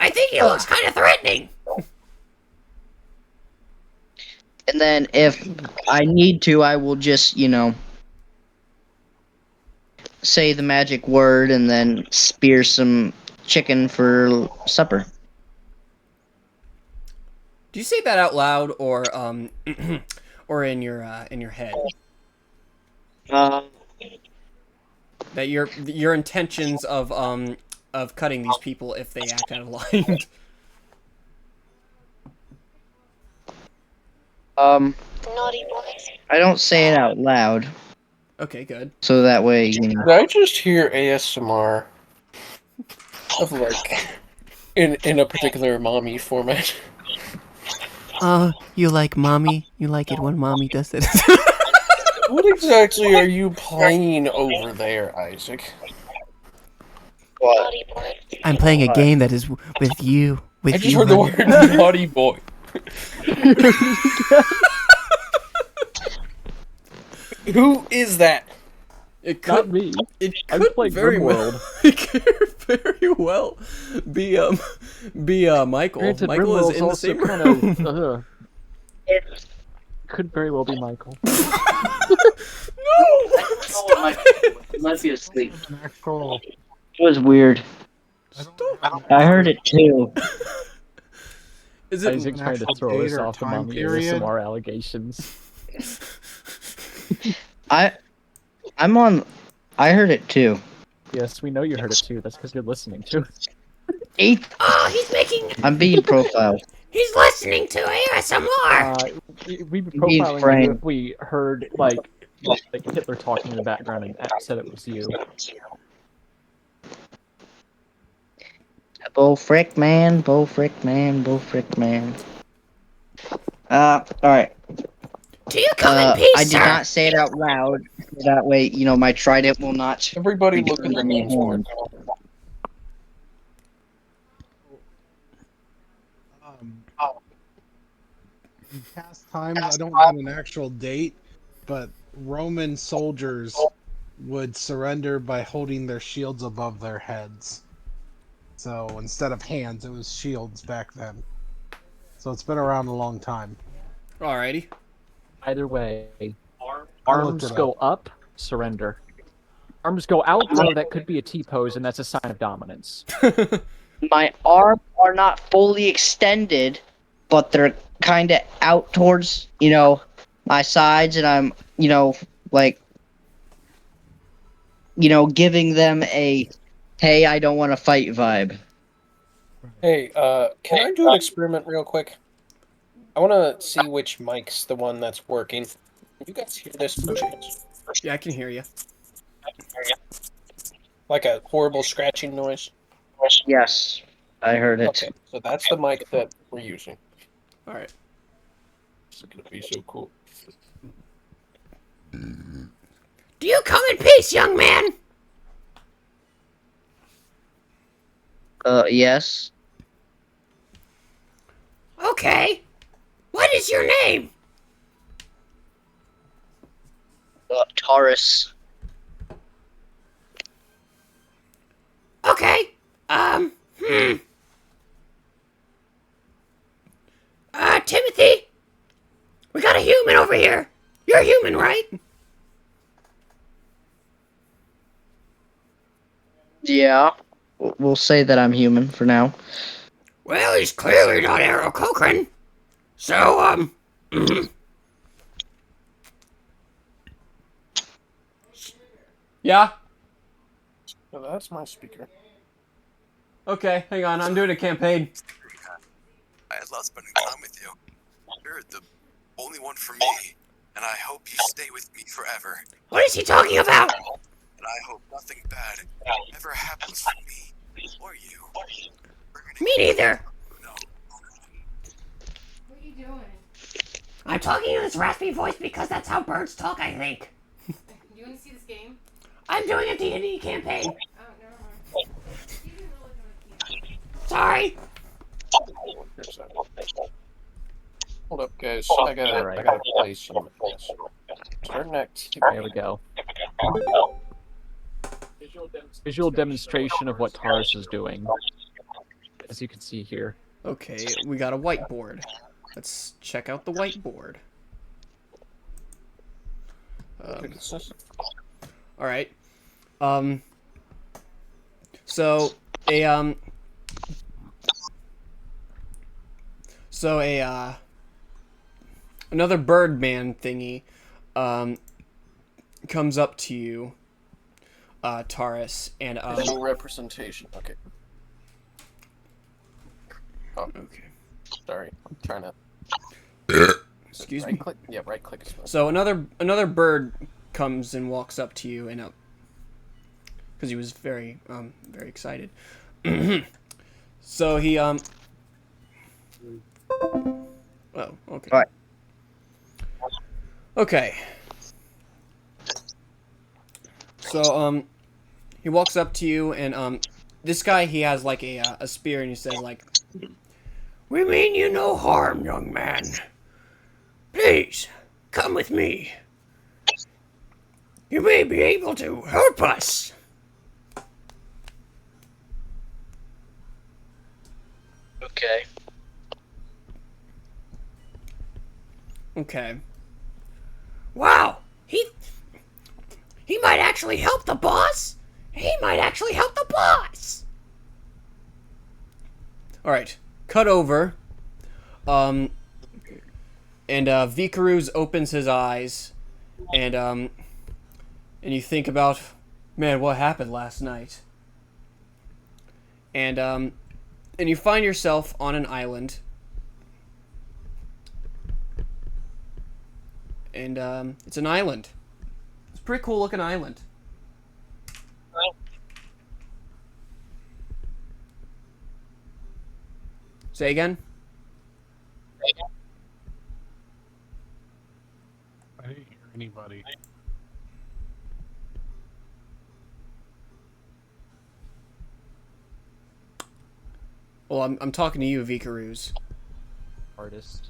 I think he looks kind of threatening. And then if I need to, I will just, say the magic word and then spear some chicken for supper. Do you say that out loud or or in your head? That your intentions of cutting these people if they act out of line. I don't say it out loud, Okay, good. so that way, you know. Did I just hear ASMR of like in a particular mommy format? You like mommy? You like it when mommy does it? What exactly are you playing over there, Isaac? What? I'm playing a game that is with you. I just heard the word naughty boy. Who is that? It Not could. me. It I'm could playing very well. RimWorld. It could very well be Michael. Granted, Michael is RimWorld's in the also same kind room. of. Could very well be Michael. No! Stop it! Might be asleep. An actual, It was weird. I don't have an I heard it too. Is it? Isaac's an trying to actual throw us date or off the time mommy period. ASMR allegations. I'm on. I heard it too. Yes, we know you heard it too. That's because you're listening to it. Oh, he's making. I'm being profiled. He's listening to ASMR. We'd be He's profiling you framed. if we heard like Hitler talking in the background and said it was you. Bullfrick man, bullfrick man, bullfrick man. Alright. Do you come in peace, I did not say it out loud. That way, you know, my trident will not. Everybody look at the memes board. In past times, I don't have an actual date, but Roman soldiers would surrender by holding their shields above their heads. So instead of hands, it was shields back then. So it's been around a long time. Alrighty. Either way, I arms looked it go up, surrender. Arms go out, though, that could be a T-pose, and that's a sign of dominance. My arms are not fully extended, but they're kind of out towards, you know, my sides, and I'm, you know, like, you know, giving them a, hey, I don't want to fight vibe. Hey, can I do an experiment real quick? I want to see which mic's the one that's working. You guys hear this per chance? Yeah, I can hear you. Like a horrible scratching noise? Yes, I heard it. Okay, so that's the mic that we're using. Alright. This is gonna be so cool. Do you come in peace, young man? Yes. Okay. What is your name? Taurus. Okay. Timothy. We got a human over here. You're human, right? Yeah. We'll say that I'm human for now. Well, he's clearly not Arrow Cochran. So, Yeah? So that's my speaker. Okay, hang on. I'm doing a campaign. I had love spending time with you. You're the only one for me, and I hope you stay with me forever. What is he talking about? And I hope nothing bad ever happens to me or you. Me neither. No. What are you doing? I'm talking in this raspy voice because that's how birds talk, I think. Do you want to see this game? I'm doing a D&D campaign. Oh, never mind. You can really do it. Sorry. Hold up, guys. I gotta play some. Yes. Start next. There we go. Visual demonstration of what Taurus is doing, as you can see here. Okay, we got a whiteboard. Let's check out the whiteboard. All right. So another Birdman thingy, comes up to you, Taurus, and Visual representation. Okay. Oh, okay. sorry. I'm trying to. Excuse right me. click. Yeah, right click is fine. So another bird comes and walks up to you and because he was very excited. So he Oh, okay. Right. Okay. So he walks up to you and this guy, he has like a spear, and he says like, "We mean you no harm, young man. Please come with me. You may be able to help us." Okay. Okay. Wow, he might actually help the boss. He might actually help the boss. All right, cut over. And Vikaruz opens his eyes, and you think about, man, what happened last night? And you find yourself on an island. And it's an island. It's a pretty cool looking island. Say again? I didn't hear anybody. Well, I'm talking to you, Vikaruz. Artist.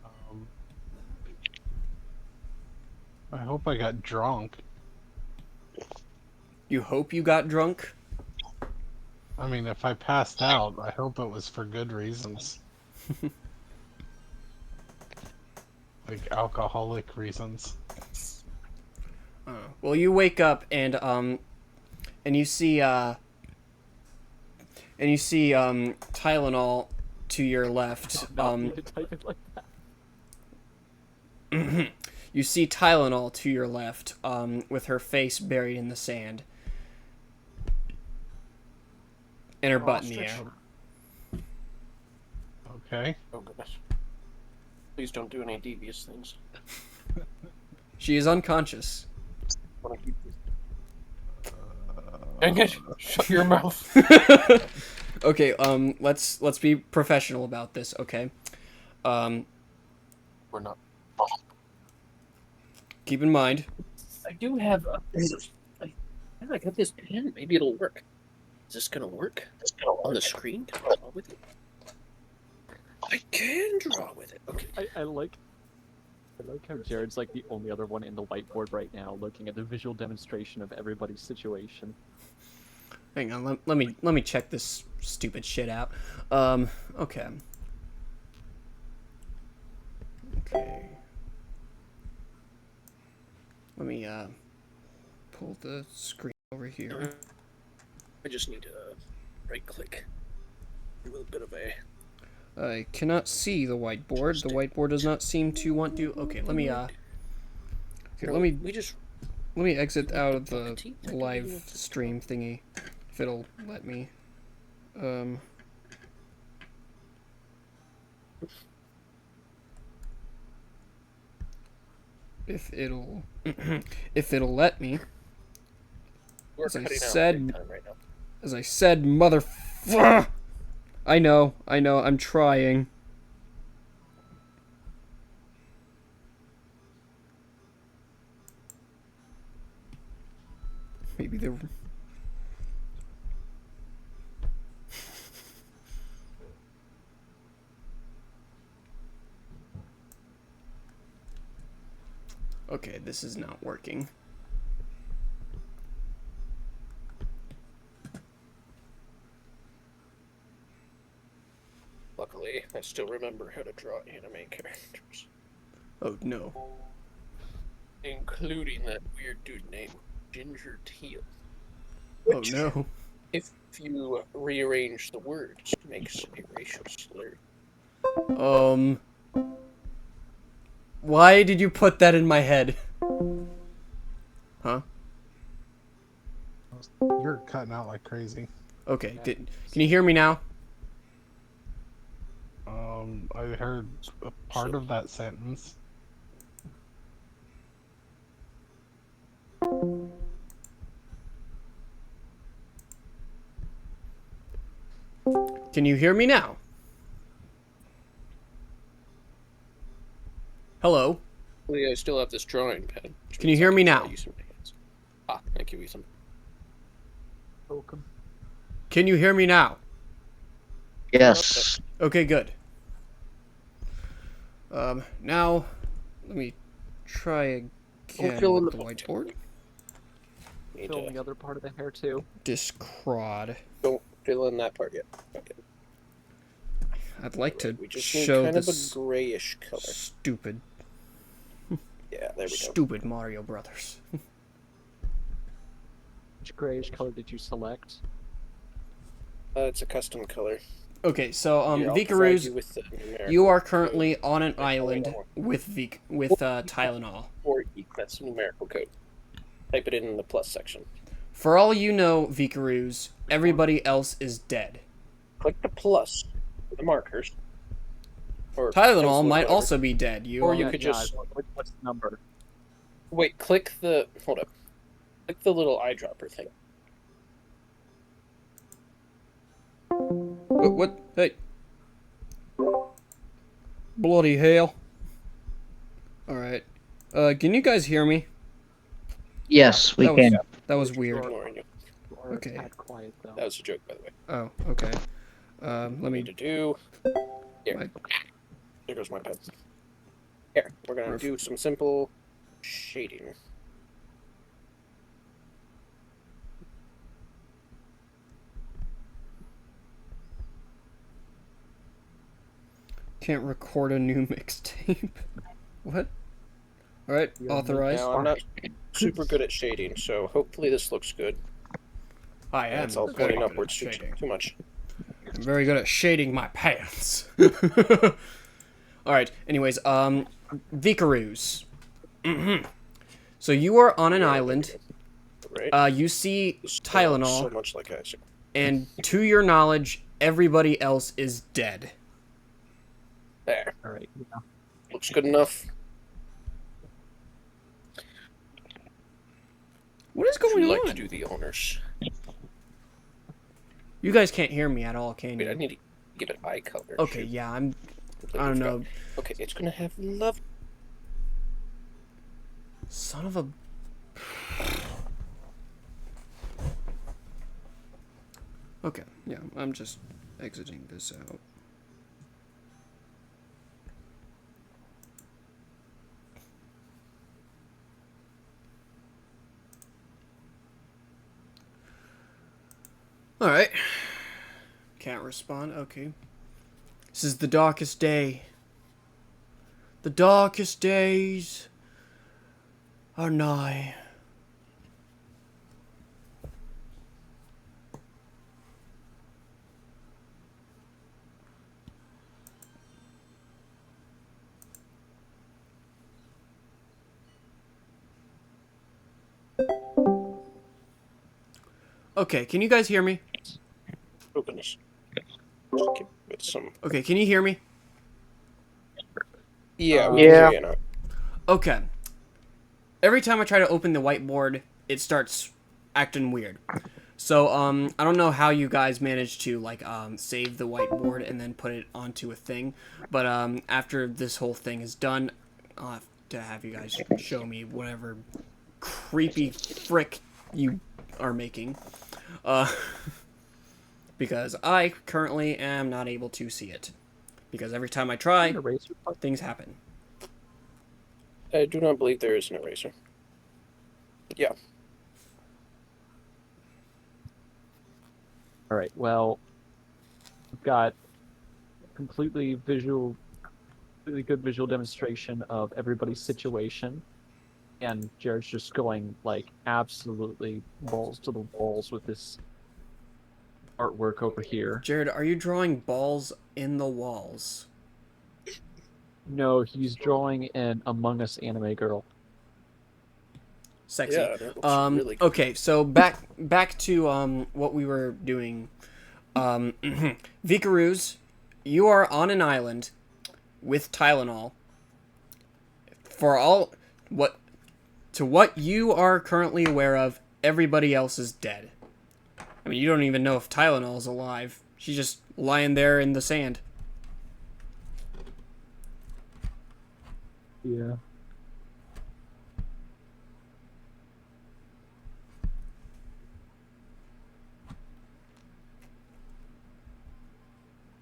Um, I hope I got drunk. You hope you got drunk? I mean, if I passed out, I hope it was for good reasons. Like alcoholic reasons. Well, you wake up and you see Tylenol to your left. Not me to type it like that. You see Tylenol to your left, with her face buried in the sand, and her butt in the air. Okay. Oh goodness. Please don't do any devious things. She is unconscious. Wanna keep this- Dang it! Shut your mouth. Okay, let's be professional about this, okay? We're not. Keep in mind, I do have. I got this pen. Maybe it'll work. Is this gonna work? On the screen? Can I draw with it? I can draw with it. Okay. I like how Jared's like the only other one in the whiteboard right now, looking at the visual demonstration of everybody's situation. hang on, let me check this stupid shit out. Okay. Okay. Let me pull the screen over here. I just need to right click. A little bit of a. I cannot see the whiteboard. The whiteboard does not seem to want to. Okay, let me We just. exit out of the live stream thingy, if it'll let me. If it'll if it'll let me. We're As I cutting out said- big time right now. As I said, I know, I'm trying. Maybe the. Okay, this is not working. Luckily, I still remember how to draw anime characters, Oh no. including that weird dude named Ginger Teal. Oh no. If you rearrange the words, makes a racial slur. Why did you put that in my head? Huh? You're cutting out like crazy. Okay, can you hear me now? I heard a part of that sentence. Can you hear me now? Hello? I still have this drawing pad. which Can you means hear I me can draw now? using my hands. Ah, thank you, Ethan. Welcome. Can you hear me now? Yes. Okay, good. Now, let me try again fill in with the the whiteboard. Need Fill in to- the other part of the hair too. Discrod. Don't fill in that part yet. Okay. I'd like to We just need show kind of this a grayish color. stupid, Yeah, there we go. stupid Mario Brothers. Which grayish color did you select? It's a custom color. Okay, so Here, I'll provide you Vikaruz, with the numerical you are currently on an Yeah, wait, island hold with Tylenol. code. That's the numerical code. Type it in the plus section. For all you know, Vikaruz, everybody else is dead. Click the plus for the markers. Or Tylenol pencil, might whatever. also be dead. You Or are- you could just- What's the number? Wait, click the... Hold up. Click the little eyedropper thing. What? Hey. Bloody hell. Alright. Can you guys hear me? Yes, we That was- can. That was weird. Ignoring you. Or Okay. tad quiet though. That was a joke, by the way. Oh, okay. Let Need me... to do... Here. My- There goes my pen. Here, we're gonna Perfect. do some simple shading. Can't record a new mixtape. What? Alright, You're authorized. Now, I'm not super good at shading, so hopefully this looks good. I am It's all very pointing good at upwards too, shading. too much. I'm very good at shading my pants. Alright, anyways, Vikaruz. So you are on an island. Right? You see This looks Tylenol, so much like icing. and to your knowledge, everybody else is dead. There. Alright. Yeah. Looks good enough. What is Would going you like to on? do the owners? You guys can't hear me at all, can Wait, I you? need to give it eye color. Okay, Shoot. yeah, I Like don't we've know. got- Okay, it's gonna have love. Son of a... Okay, yeah, I'm just exiting this out. Alright. Can't respond, okay. This is the darkest day. The darkest days are nigh. Okay, can you guys hear me? Oh goodness. Just give it some. Okay, can you hear me? Yeah. Uh, We can Yeah. hear you now. Okay. Every time I try to open the whiteboard, it starts acting weird. So, I don't know how you guys managed to, like, save the whiteboard and then put it onto a thing. But, after this whole thing is done, I'll have to have you guys show me whatever creepy frick you are making. Because I currently am not able to see it. Because every time I try, Eraser button? things happen. I do not believe there is an eraser. Yeah. Alright, well, we've got completely good visual demonstration of everybody's situation. And Jared's just going, like, absolutely balls to the walls with this artwork over here. Jared, are you drawing balls in the walls? No, he's drawing an Among Us anime girl. Sexy. Yeah. That looks really good. Okay, so back to what we were doing. Vikaruz, you are on an island with Tylenol. For all what you are currently aware of, everybody else is dead. I mean, you don't even know if Tylenol is alive. She's just lying there in the sand. Yeah.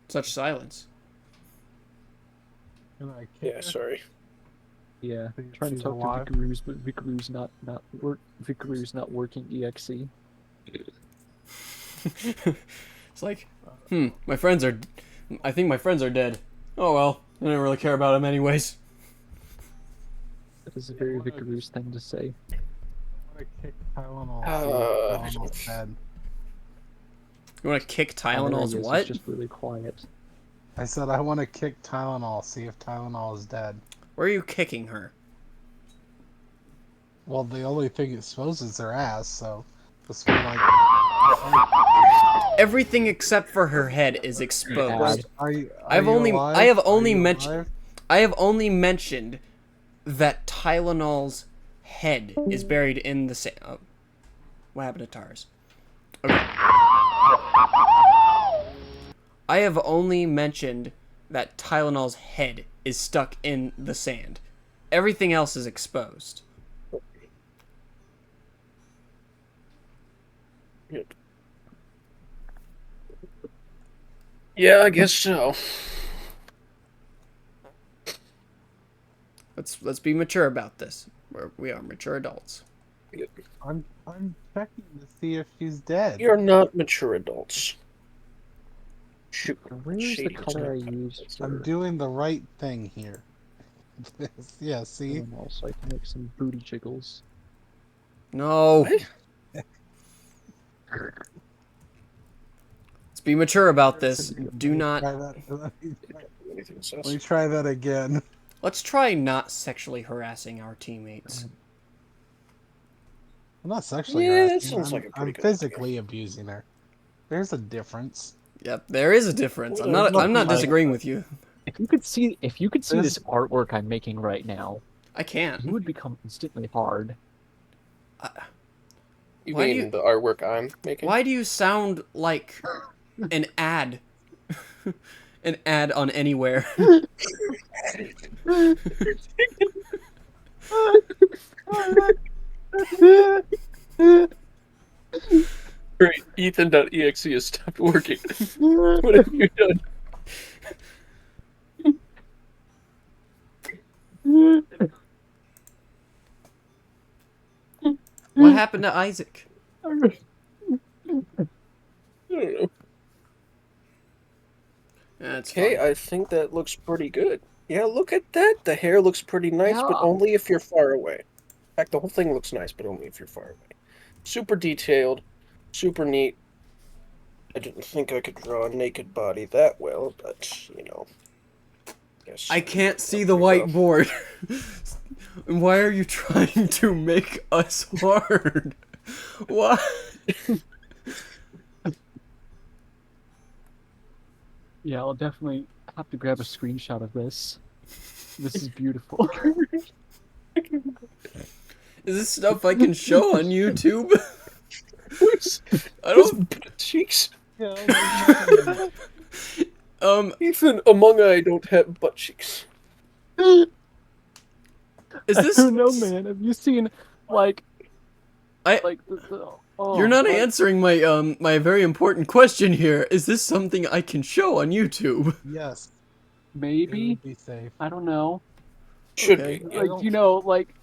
Such silence. Can I kick Yeah, her? sorry. Yeah. Think Trying to she's talk alive? to Vicaroo's, but Vicaroo's not working EXE. It's like, my friends are. I think my friends are dead. Oh well, I don't really care about them anyways. That is a very Vicaroo's thing to say. I want to kick Tylenol. See if Tylenol's dead. You want to kick Oh, there he Tylenol's is, what? He's just really quiet. I said I want to kick Tylenol. See if Tylenol is dead. Where are you kicking her? Well, the only thing exposed is their ass, so this one like. Everything except for her head is exposed. Bad. I have only mentioned. I have only mentioned that Tylenol's head is buried in the sand. Oh, what happened to Tars? Okay. I have only mentioned that Tylenol's head is stuck in the sand. Everything else is exposed. Yeah, I guess so. Let's be mature about this. We are mature adults. I'm checking to see if she's dead. You're not mature adults. Shoot. Where's the Shady color I attack. used for I'm doing the right thing here. Yeah, see? Tylenol so I can make some booty jiggles? No. What? Let's be mature about this. Do not. Try that. Anything Let me sus? try that again. Let's try not sexually harassing our teammates. I'm not sexually Yeah, that harassing. sounds I'm, like a pretty I'm good physically abusing her. There's a difference. Yep, there is a difference. I'm not disagreeing with you. If you could see This- this artwork I'm making right now, I you can't. would become instantly hard. You Why do mean you- the artwork I'm making? Why do you sound like an ad? An ad on anywhere. Great. Ethan.exe has stopped working. What have you done? What happened to Isaac? I don't know. That's Okay, fine. I think that looks pretty good. Yeah, look at that. The hair looks pretty nice, but Yeah. only if you're far away. In fact, the whole thing looks nice, but only if you're far away. Super detailed, super neat. I didn't think I could draw a naked body that well, but, you know. Guess I can't see the there we go. whiteboard. Why are you trying to make us hard? Why? Yeah, I'll definitely have to grab a screenshot of this. This is beautiful. Is this stuff I can show on YouTube? I Those don't. butt cheeks. Yeah, Ethan, Among I don't have butt cheeks. Is I this? don't know, man. Have you seen the oh, You're not like, answering my my very important question here. Is this something I can show on YouTube? yes. It maybe? would be safe. I don't know. Should Okay. be. Like, you know, like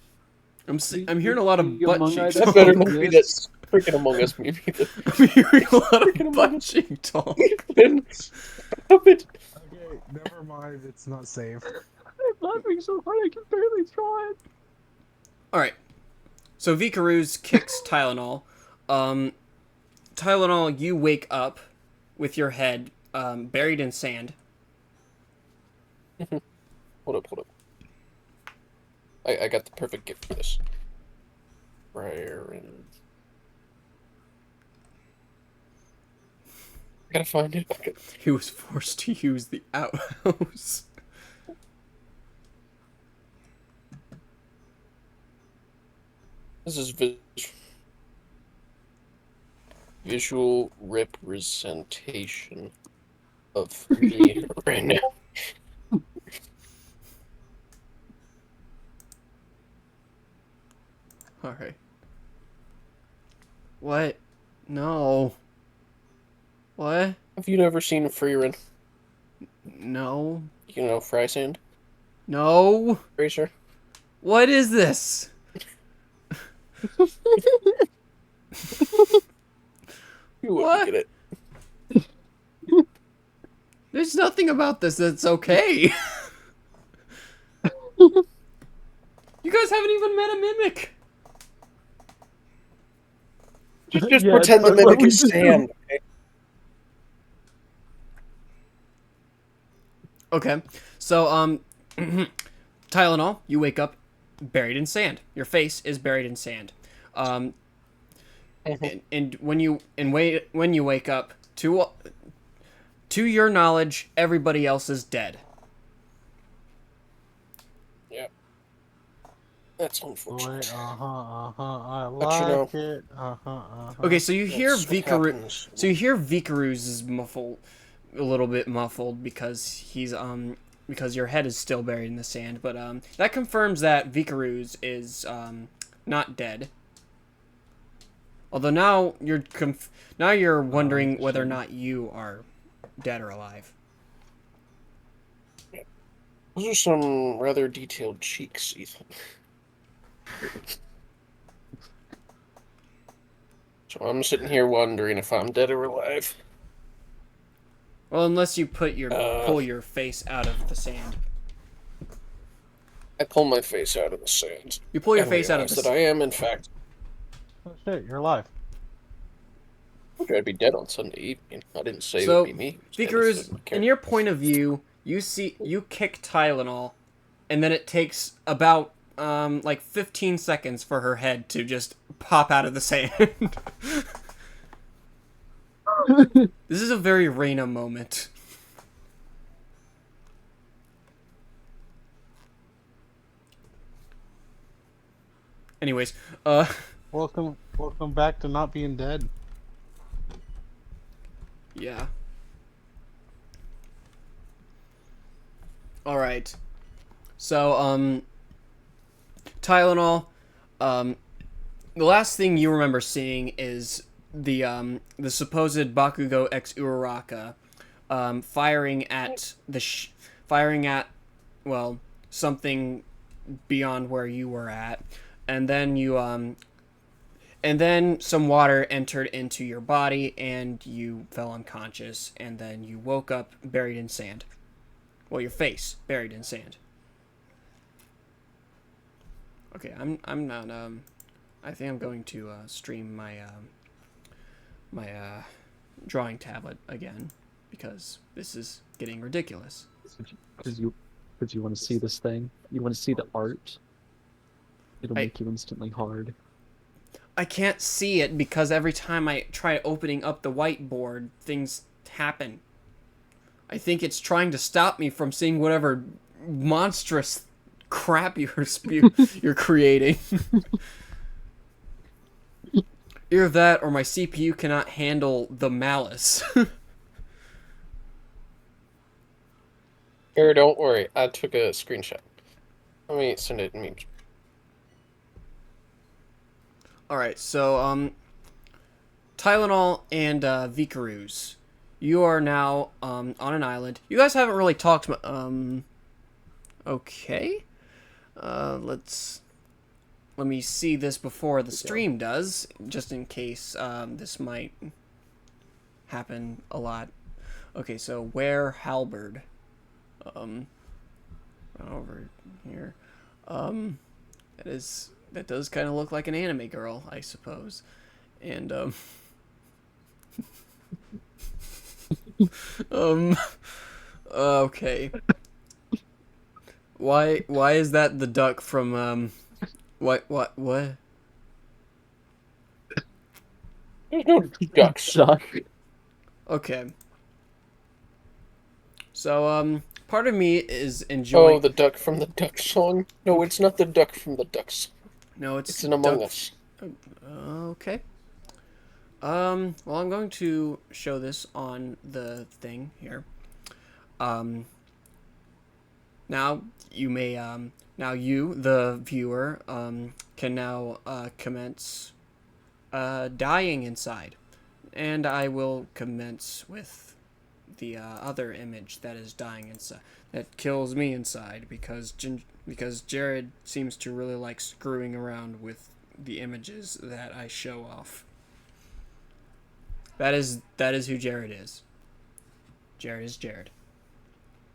I'm hearing a lot of The butt Among cheeks. Us- That better not Yes. be that freaking Among Us meme either. I'm hearing a lot Freaking of Among butt cheek talk. Ethan, stop it. Okay, never mind. It's not safe. I'm laughing so hard I can barely draw it. All right. So Vicaroo's kicks Tylenol. Tylenol, you wake up with your head buried in sand. Hold up. I got the perfect gift for this. Briar and... Gotta find it. Okay. He was forced to use the outhouse. This is visual representation of me right now. Alright. What? No. What? Have you never seen Freerin? No. You know, fry sand? No. Racer? What is this? You wouldn't What? get it. There's nothing about this that's okay. You guys haven't even met a mimic. Just Yeah, pretend the that's what mimic we is do. sand. Okay? Okay. So, Tylenol, you wake up buried in sand. Your face is buried in sand. And when you wake up, to your knowledge, everybody else is dead. Yeah. That's Boy, unfortunate. I But you know, like it. Okay, so you hear that's what Vikaru. happens. So you hear Vikaru's is muffled, a little bit muffled because he's because your head is still buried in the sand. But that confirms that Vikaru's is not dead. Although now you're wondering whether or not you are dead or alive. Those are some rather detailed cheeks, Ethan. So I'm sitting here wondering if I'm dead or alive. Well, unless you pull your face out of the sand. I pull my face out of the sand. You pull your and face out of realize the that I am, in fact, Oh shit, you're alive. I'd be dead on Sunday evening. I didn't say it So, would be me. Vikaru's, in your point of view, you kick Tylenol, and then it takes about like 15 seconds for her head to just pop out of the sand. This is a very Reina moment. Anyways, Welcome back to not being dead. yeah. All right. So, Tylenol, the last thing you remember seeing is the supposed Bakugo X Uraraka, firing at well, something beyond where you were at, and then and then some water entered into your body and you fell unconscious, and then you woke up buried in sand. Well, your face buried in sand. Okay, I'm not I think I'm going to stream my my drawing tablet again because this is getting ridiculous. Because you want to see this thing. You want to see the art. It'll make you instantly hard. I can't see it because every time I try opening up the whiteboard, things happen. I think it's trying to stop me from seeing whatever monstrous crap you're creating. Either that or my CPU cannot handle the malice. Here, don't worry. I took a screenshot. Let me send it to me. Alright, so, Tylenol and, Vikaru's. You are now, on an island. You guys haven't really talked, okay. Let me see this before the stream does, just in case, this might happen a lot. Okay, so wear halberd. Over here. That does kind of look like an anime girl, I suppose. And, okay. Why is that the duck from, what? There's no ducks. Suck. Okay. So, part of me is Oh, enjoying. the duck from the duck song? No, it's not the duck from the duck song. No, It's an Among Duck. Us. Okay. Well, I'm going to show this on the thing here. Um, now you may, now you, the viewer, can now, commence, dying inside. And I will commence with the, other image that is dying inside, that kills me inside, because because Jared seems to really like screwing around with the images that I show off. That is who Jared is. Jared is Jared.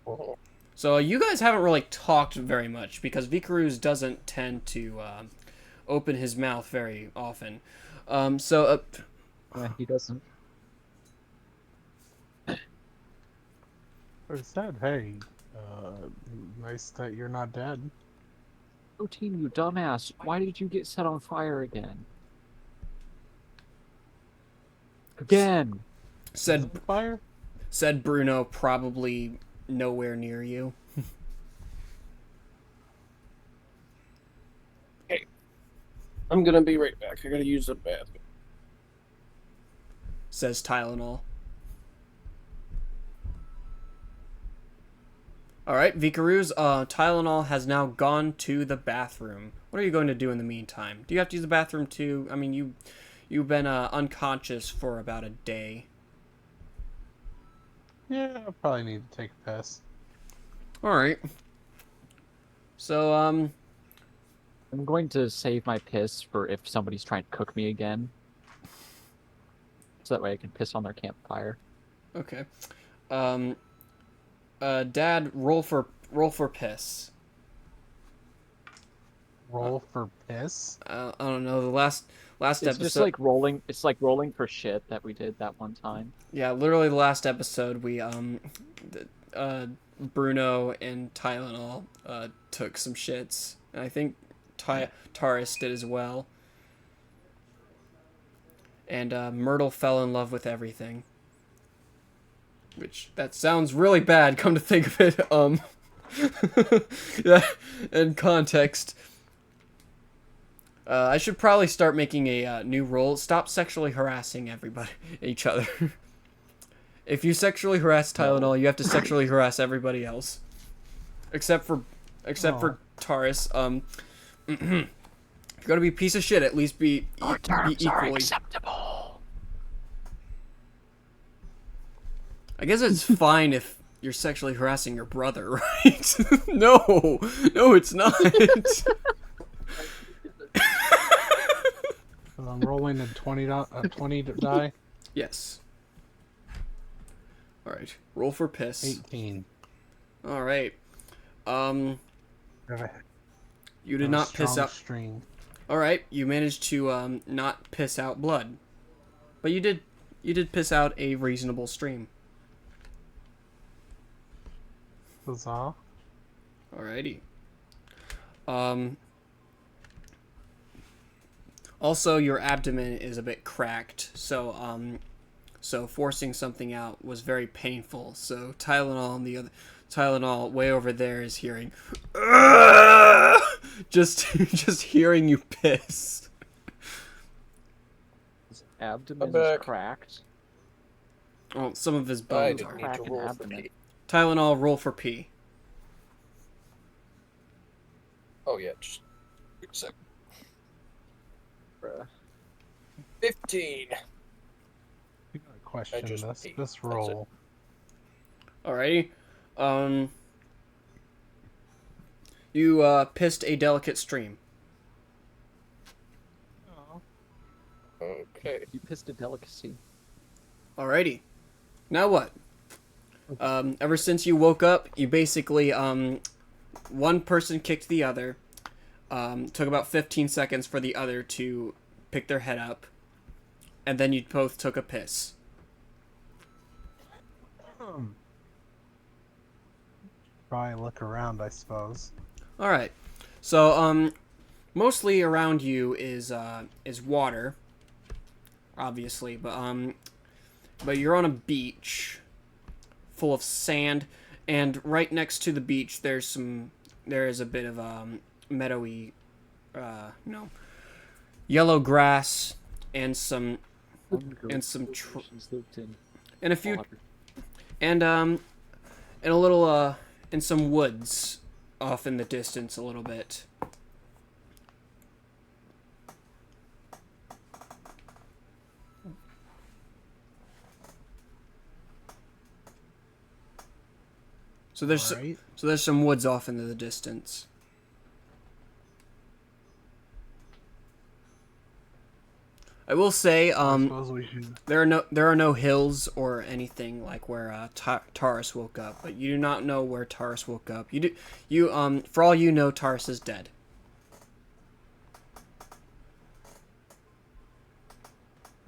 Oh. So you guys haven't really talked very much because Vikaruz doesn't tend to open his mouth very often. Yeah, he doesn't. Or said, hey, nice that you're not dead. Oh, team, you dumbass! Why did you get set on fire again? Again! said Fire? said Bruno, probably nowhere near you. I'm gonna be right back. I gotta use the bathroom. Says Tylenol. Alright, Vikaruz, Tylenol has now gone to the bathroom. What are you going to do in the meantime? Do you have to use the bathroom too? I mean, you've been unconscious for about a day. Yeah, I probably need to take a piss. Alright. So, I'm going to save my piss for if somebody's trying to cook me again. So that way I can piss on their campfire. okay. Dad, roll for piss. Roll for piss? I don't know, the last It's episode. just like rolling. It's like rolling for shit that we did that one time. Yeah, literally the last episode we Bruno and Tylenol took some shits. And I think Taurus did as well. And Myrtle fell in love with everything. Which, that sounds really bad, come to think of it. Yeah, in context. I should probably start making a new rule. Stop sexually harassing each other. If you sexually harass Tylenol, you have to sexually harass everybody else. Except for Taurus. If you're gonna be a piece of shit, at least be equally acceptable. I guess it's fine if you're sexually harassing your brother, right? No, it's not. I'm rolling a 20 to die. Yes. All right, roll for piss. 18. All right. You did A not piss strong out. String. All right, you managed to not piss out blood, but you did piss out a reasonable stream. Huzzah. Alrighty. Also, your abdomen is a bit cracked, so forcing something out was very painful. So Tylenol way over there is hearing, just hearing you piss. His abdomen I'm is back. cracked. Oh, some of his I bones didn't are. need to Cracking roll for abdomen. pee. Tylenol, roll for pee. Oh yeah, just wait a sec. Bruh. 15. You gotta question I just this. ate. This That's roll. Alrighty. You pissed a delicate stream. Okay. You pissed a delicacy. Alrighty. Now what? Ever since you woke up, you basically, one person kicked the other. Took about 15 seconds for the other to pick their head up. And then you both took a piss. Probably look around, I suppose. Alright. So, mostly around you is water. Obviously, but, but you're on a beach full of sand, and right next to the beach there is a bit of meadowy, no, yellow grass and some and some and a few and a little and some woods off in the distance a little bit. So Alright. there's some woods off into the distance. I will say, I suppose we should. there are no hills or anything like where Taurus woke up, but you do not know where Taurus woke up. For all you know, Taurus is dead.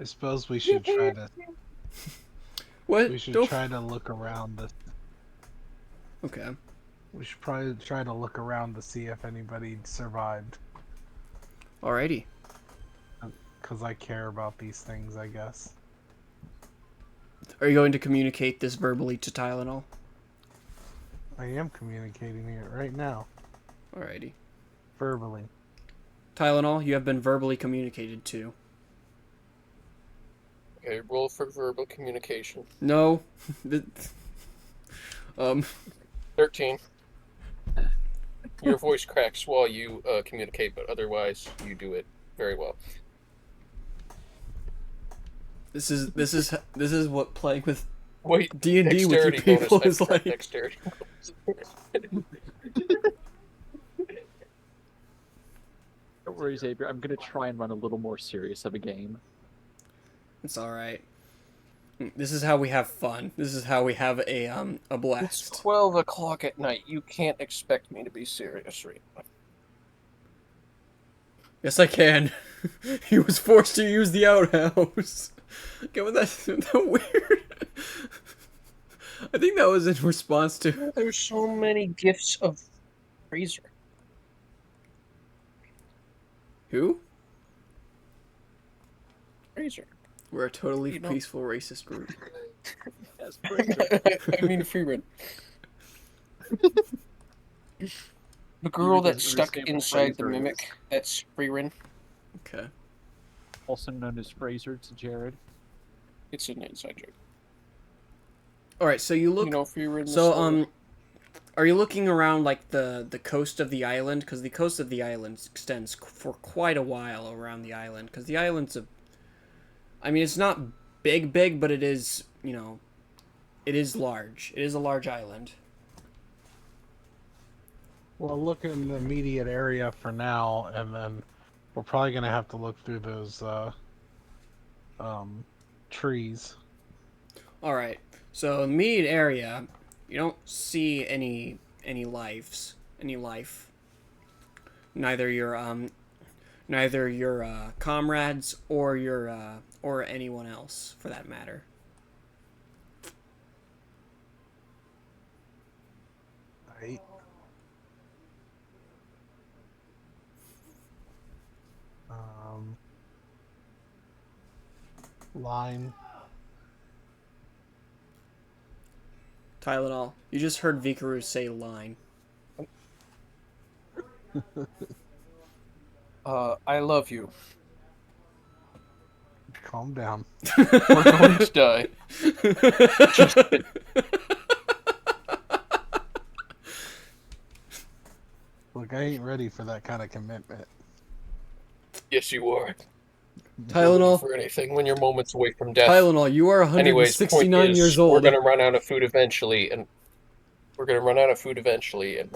I suppose we should try to. What? We should Don't- try to look around. Okay. We should probably try to look around to see if anybody survived. Alrighty. Because I care about these things, I guess. Are you going to communicate this verbally to Tylenol? I am communicating it right now, Alrighty. verbally. Tylenol, you have been verbally communicated to. Okay, roll for verbal communication. No. 13. Your voice cracks while you communicate, but otherwise you do it very well. This is what playing with Wait, D&D with you dexterity people bonus. is like. Dexterity. Don't worry, Xavier. I'm gonna try and run a little more serious of a game. It's all right. This is how we have fun. This is how we have a It's blast. 12 o'clock at night. You can't expect me to be serious right now. Yes, I can. He was forced to use the outhouse. Okay, well, that's weird. I think that was in response to. There's so many gifts of Fraser. Who? Fraser. We're a totally You know- peaceful racist group. Yes, I mean Freeman. The girl You that's didn't stuck understand what inside the Fraser mimic, is. that's Freeman. Okay. Also known as Fraser to Jared. It's an inside joke. All right. So you look. You know Freeman. So are you looking around like the coast of the island? Because the coast of the island extends for quite a while around the island. Because the island's I mean, it's not big, but it is, it is large. It is a large island. Well, look in the immediate area for now, and then we're probably gonna have to look through those trees. All right. So in the immediate area, you don't see any life. Neither your comrades or your or anyone else for that matter. Right. Line. Tylenol. You just heard Vikaru say line. I love you. Calm down. We're going to die. Look, I ain't ready for that kind of commitment. Yes, you are. Tylenol. For anything when you're moments away from death. Tylenol, you are Anyways, the point 169 is, years we're old. gonna run out of food eventually, and we're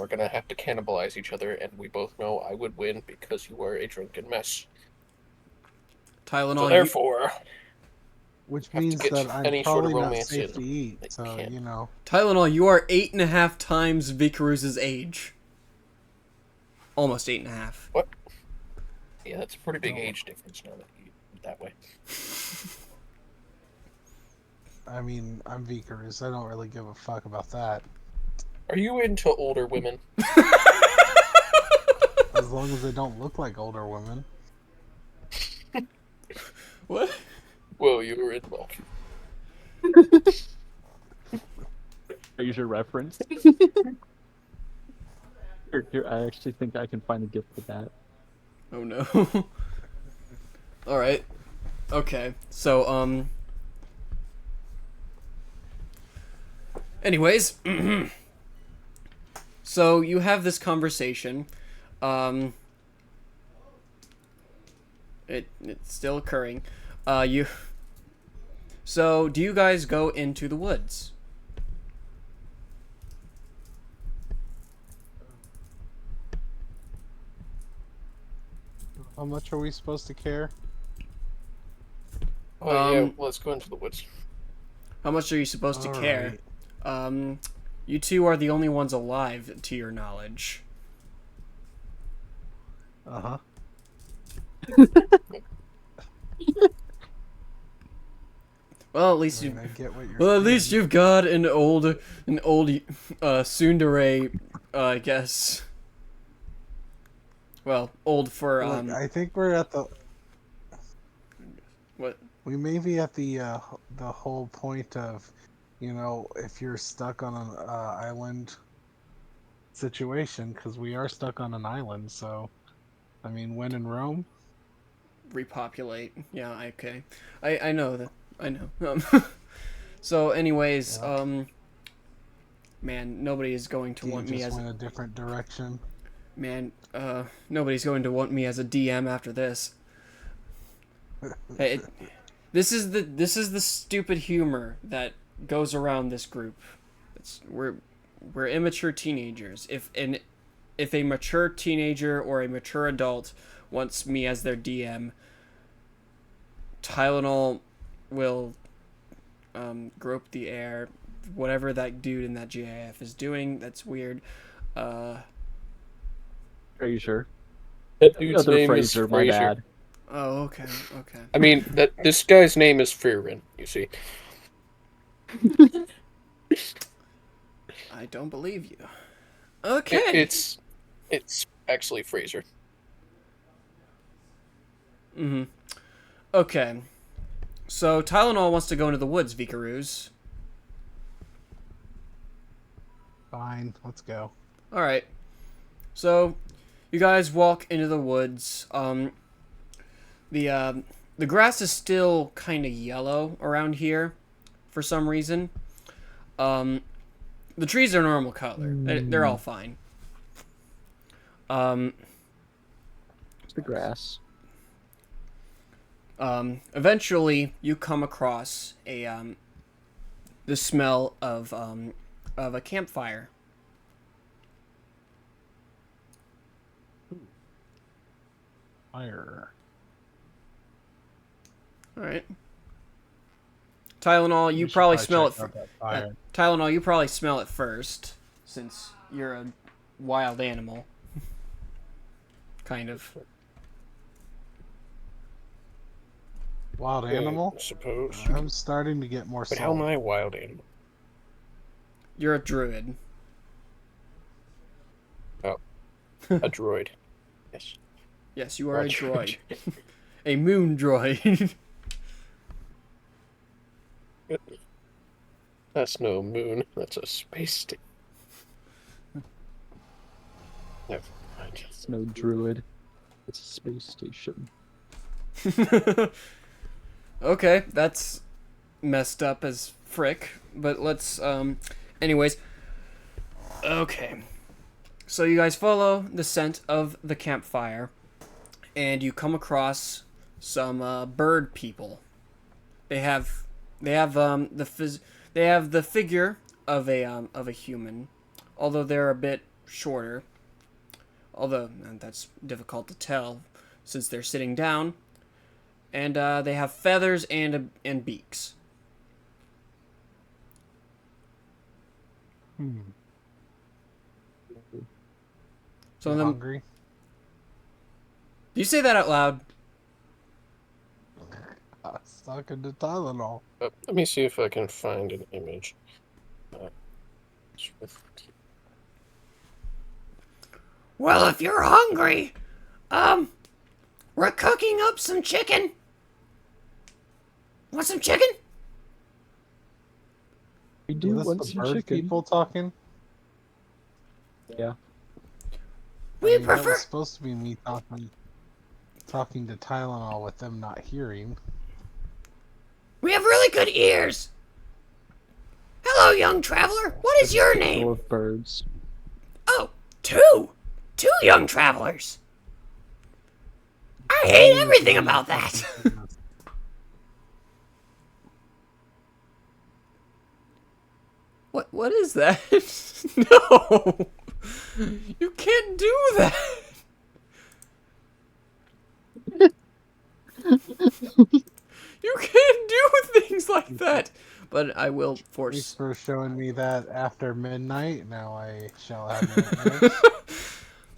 gonna have to cannibalize each other, and we both know I would win because you are a drunken mess. Tylenol, So therefore, Which Have to means get that I'm any sort of probably not romance safe in. to eat. Like, So, can't. you know. Tylenol, you are 8.5 times Vikaruz's age. Almost 8.5. yeah, that's a pretty big Oh. age difference now that you put it that way. I mean, I'm Vicarus. I don't really give a fuck about that. Are you into older women? As long as they don't look like older women. What? Well, you were in well. Frasier reference. Here, I actually think I can find a gift for that. Oh no. All right. Okay. So anyways, so you have this conversation. Um it's still occurring. You So, do you guys go into the woods? How much are we supposed to care? Oh yeah, Um, let's go into the woods. How much are you supposed to All care? right. You two are the only ones alive, to your knowledge. Uh-huh. Well, at least I mean, you. I get what you're Well, at saying. least you've got an old tsundere, I guess. Well, old for Look, I think we're at the... what? We may be at the whole point of, you know, if you're stuck on an island situation, because we are stuck on an island, so, I mean, when in Rome? Repopulate. Yeah, okay. I know that. I know. So, anyways, Yeah. man, nobody is going to Do you want me just as went a different direction? man. Nobody's going to want me as a DM after this. Hey, this is the stupid humor that goes around this group. We're immature teenagers. If a mature teenager or a mature adult wants me as their DM, Tylenol will grope the air. Whatever that dude in that GIF is doing, that's weird. Frasier. That The dude's other name is Fraser, my Frasier. bad. Oh, okay. I mean, this guy's name is Fearin, you see. I don't believe you. Okay. It's actually Fraser. Mm-hmm. Okay. So Tylenol wants to go into the woods, Vikaroos. Fine, let's go. All right. So you guys walk into the woods. The grass is still kind of yellow around here, for some reason. The trees are normal color. They're all fine. It's the grass. Eventually, you come across the smell of a campfire. Fire. All right. Tylenol, you We should probably smell it. check out that fire. Tylenol, you probably smell it first, since you're a wild animal. Kind of. Wild animal? I suppose. I'm starting to get more But how am salt. I a wild animal? You're a druid. Oh. A droid. Yes. Yes, you are a Roger. droid. A moon droid. That's no moon. That's a space station. Never mind. It's no druid. It's a space station. Okay, that's messed up as frick. But let's anyways. Okay. So you guys follow the scent of the campfire, and you come across some bird people. They have they have the figure of a human, although they're a bit shorter. Although that's difficult to tell since they're sitting down, and they have feathers and beaks. Some You of them. hungry? Do you say that out loud? I was talking to Tylenol. Let me see if I can find an image. Well, if you're hungry, we're cooking up some chicken. Want some chicken? We Yeah, do that's want the some bird chicken. people talking. Yeah. We That prefer. was supposed to be me talking to Tylenol with them not hearing. We have really good ears. Hello, young traveler. What is your Typical name? of birds. Oh, two. Two young travelers. I My hate name is everything Ronnie about that. fucking Thomas. What is that? No. You can't do that. You can't do things like that. But I will Thanks force. for showing me that after midnight. Now I shall have nightmares.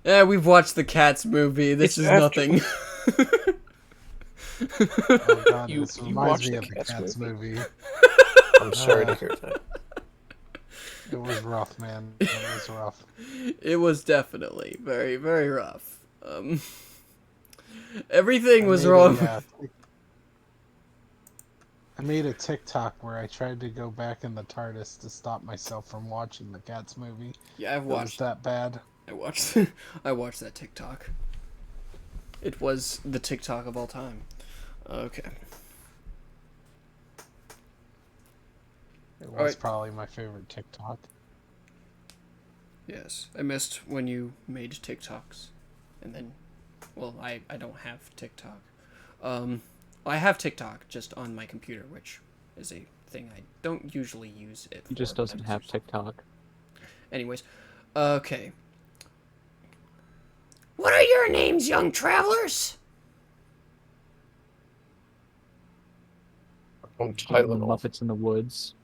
Yeah, we've watched the Cats movie. This It's is after- nothing. Oh god, You this reminds watched me the of the Cats Cats movie. I'm sorry to hear that. It was rough, man. It was rough. It was definitely very, very rough. Everything was wrong. I made a TikTok where I tried to go back in the TARDIS to stop myself from watching the Cats movie. Yeah, I've It was watched. that bad. I watched. I watched that TikTok. It was the TikTok of all time. Okay. It was Alright. probably my favorite TikTok. Yes, I missed when you made TikToks, and then, well, I don't have TikTok. I have TikTok just on my computer, which is a thing I don't usually use it. He just for, but doesn't I have use- TikTok. Anyways, okay. What are your names, young travelers? I'm The Tylenol. Muppets in the Woods.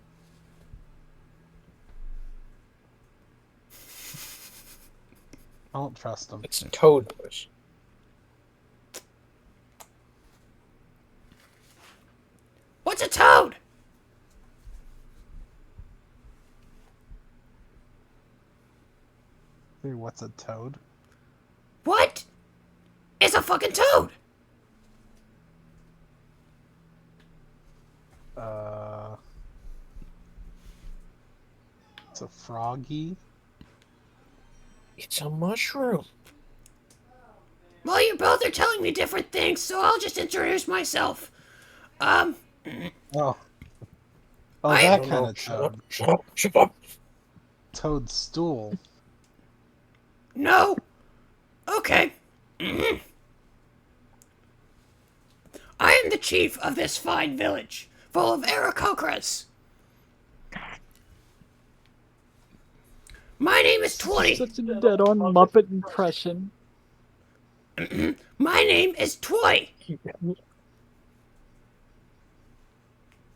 I don't trust them. It's Toad Bush. What's a toad? Hey, what's a toad? What? It's a fucking toad. It's a froggy. It's a mushroom. Well, you both are telling me different things, so I'll just introduce myself. Oh. Oh, I that No, kind no, of shut toad. up, shut up, shut up. Toadstool. No. Okay. I am the chief of this fine village, full of Aarakocras. My name is 20. Such a dead-on Muppet impression. My name is Toy.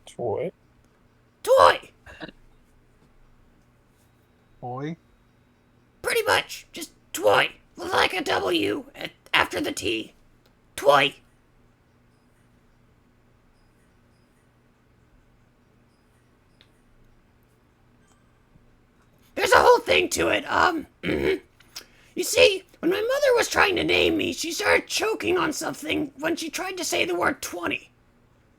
Toy. Toy. Boy. Pretty much. Just Toy. With like a W after the T. Toy. There's a whole thing to it. You see, when my mother was trying to name me, she started choking on something when she tried to say the word 20.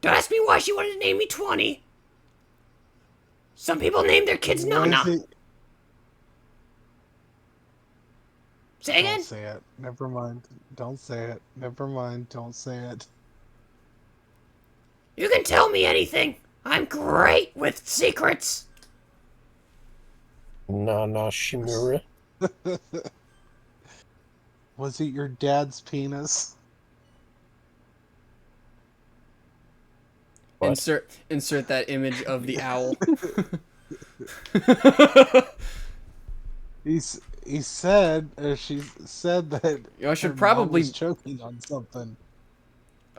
Don't ask me why she wanted to name me 20. Some people name their kids What is Nana. it? Say again? Don't say it. Never mind. Don't say it. Never mind. Don't say it. You can tell me anything. I'm great with secrets. Nana Shimura. Was it your dad's penis? What? Insert that image of the owl. He said, she said that I should her probably- mom was choking on something.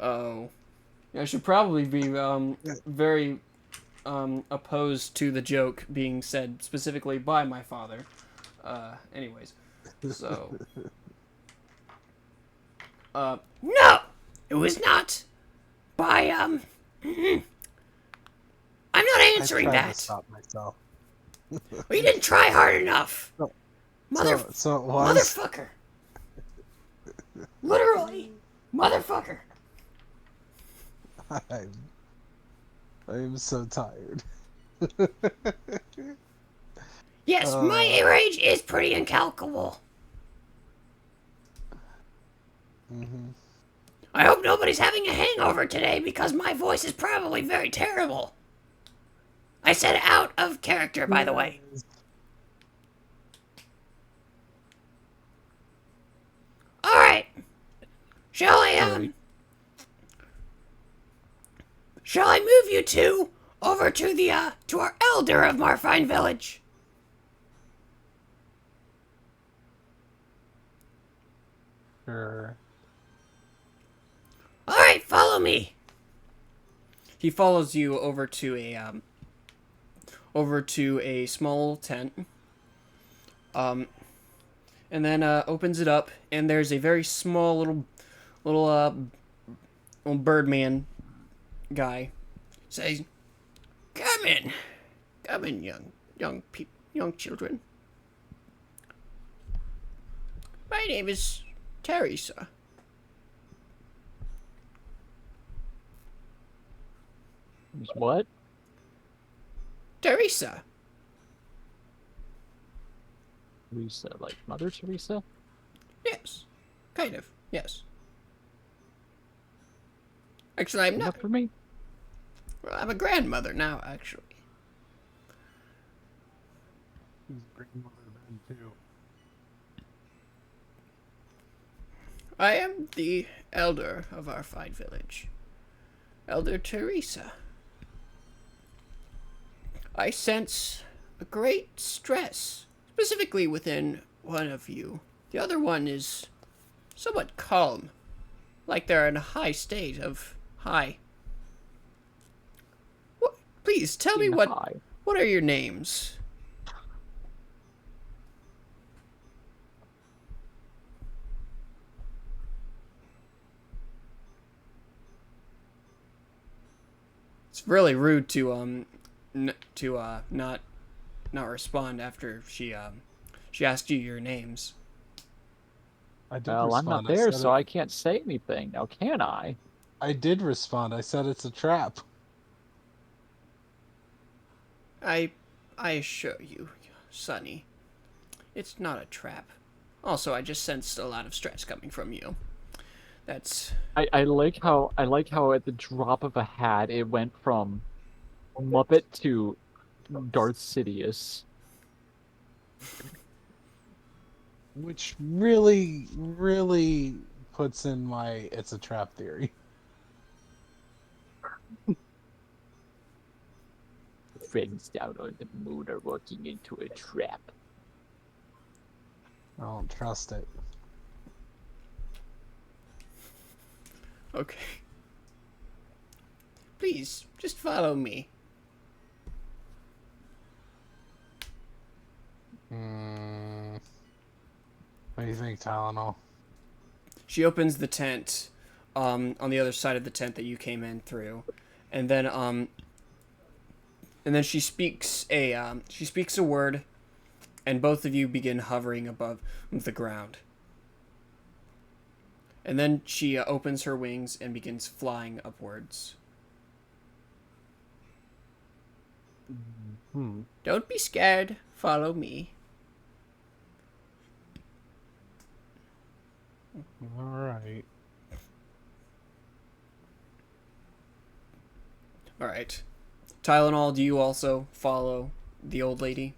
Oh. I should probably be very opposed to the joke being said specifically by my father. Anyways. So. No! It was not by, I'm not answering I tried to that. stop myself. Well, you didn't try hard enough. No. Mother... So it was. Motherfucker. Literally. Motherfucker. I'm so tired. Yes, my rage is pretty incalculable. Mhm. I hope nobody's having a hangover today because my voice is probably very terrible. I said out of character, by the way. Alright. Shall I, Alright. shall I move you two over to the, to our elder of Marfine Village? Sure. Alright, follow me. He follows you over to a small tent. And then opens it up, and there's a very small little birdman guy. Says, come in, young children. My name is Teresa. What? Teresa. Teresa, like Mother Teresa? Yes, kind of. Yes. Actually, I'm not. Enough for me? Well, I'm a grandmother now, actually. He's grandmother Ben too. I am the elder of our fine village. Elder Teresa. I sense a great stress, specifically within one of you. The other one is somewhat calm, like they're in a high state of high. What? Please tell me Hi. what are your names? It's really rude to not respond after she asked you your names. I did Well, I'm respond. not there, said so it- I can't say anything. Now, can I? I did respond. I said it's a trap. I assure you, Sonny, it's not a trap. Also, I just sensed a lot of stress coming from you. That's I like how at the drop of a hat it went from Muppet to Darth Sidious. Which really, really puts in my it's a trap theory. Friends down on the moon are walking into a trap. I don't trust it. okay. Please, just follow me. What do you think, Tylenol? She opens the tent, on the other side of the tent that you came in through, and then she speaks a word, and both of you begin hovering above the ground. And then she opens her wings and begins flying upwards. Don't be scared. Follow me. All right. All right. Tylenol, do you also follow the old lady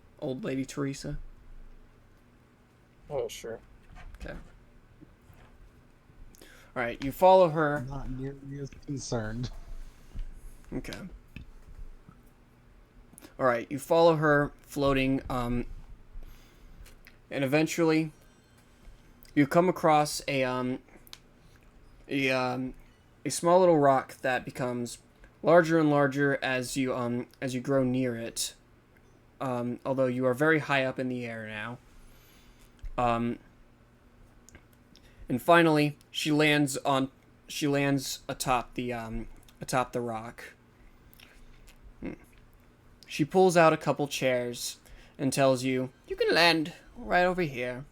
Teresa? Oh, sure. Okay. All right, you follow her. Not nearly as concerned. Okay. All right, you follow her floating, and eventually you come across a small little rock that becomes larger and larger as you grow near it. Although you are very high up in the air now. And finally, she lands atop the rock. She pulls out a couple chairs and tells you, "You can land right over here."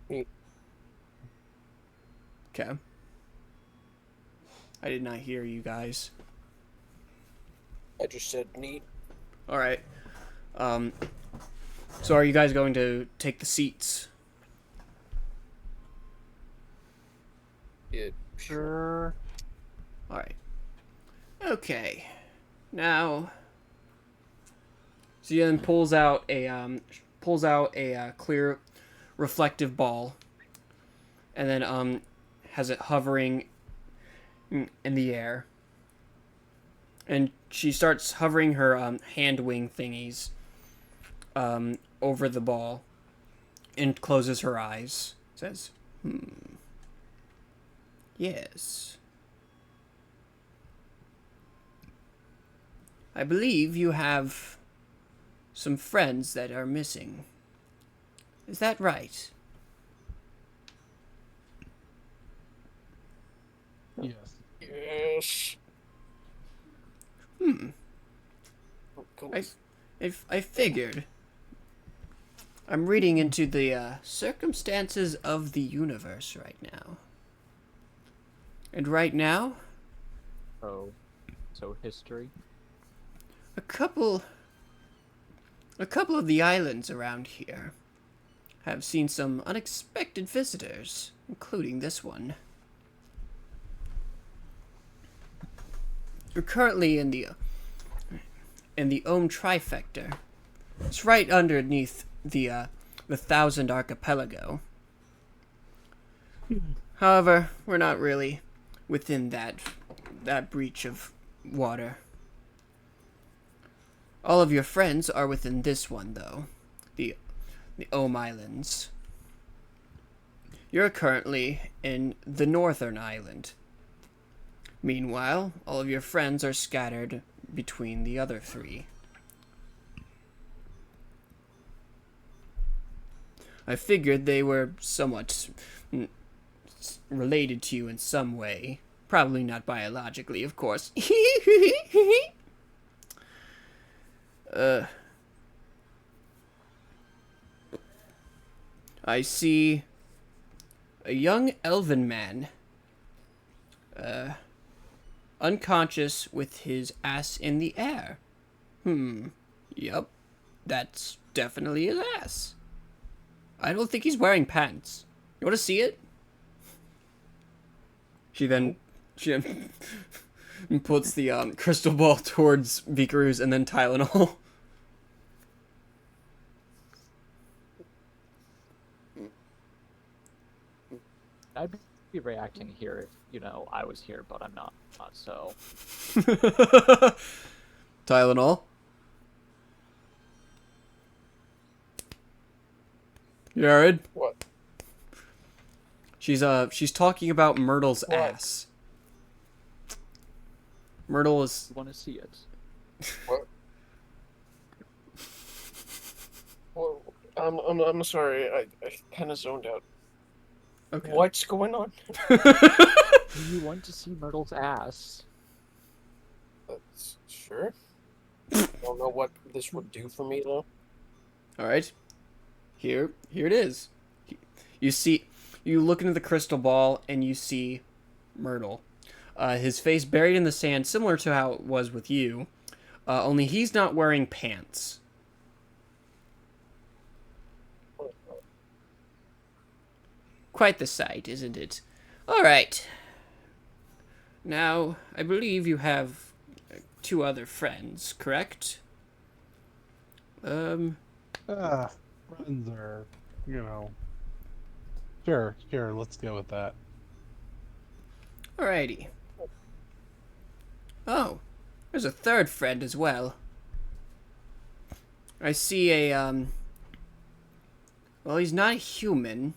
Neat. Okay. I did not hear you guys. I just said neat. All right. So are you guys going to take the seats? Yeah, Sure. All right. Okay. Now, so he then pulls out a clear, reflective ball, and then has it hovering in the air. And she starts hovering her hand wing thingies over the ball, and closes her eyes. Says, yes. I believe you have some friends that are missing. Is that right? Yes. Yes. Cool. I figured. I'm reading into the circumstances of the universe right now. And right now, Oh, so history. a couple of the islands around here have seen some unexpected visitors, including this one. We're currently in the Ohm Trifecta. It's right underneath the Thousand Archipelago. However, we're not really within that breach of water. All of your friends are within this one, though. The Ohm Islands. You're currently in the Northern Island. Meanwhile, all of your friends are scattered between the other three. I figured they were somewhat related to you in some way. Probably not biologically, of course. I see a young elven man, unconscious with his ass in the air. Yup, that's definitely his ass. I don't think he's wearing pants. You want to see it? She then puts the crystal ball towards Vikaruz and then Tylenol. I'd be reacting here if, I was here, but I'm not, so... Tylenol. Jared? What? She's talking about Myrtle's What? ass. Myrtle is... You want to see it? What? Well, I'm sorry. I kind of zoned out. Okay. What's going on? You want to see Myrtle's ass? Sure. I don't know what this would do for me though. Alright. Here it is. You look into the crystal ball and you see Myrtle. His face buried in the sand, similar to how it was with you. Only he's not wearing pants. Quite the sight, isn't it? Alright. Now, I believe you have two other friends, correct? Friends are, Sure, let's go with that. Alrighty. Oh, there's a third friend as well. I see a, well, he's not a human,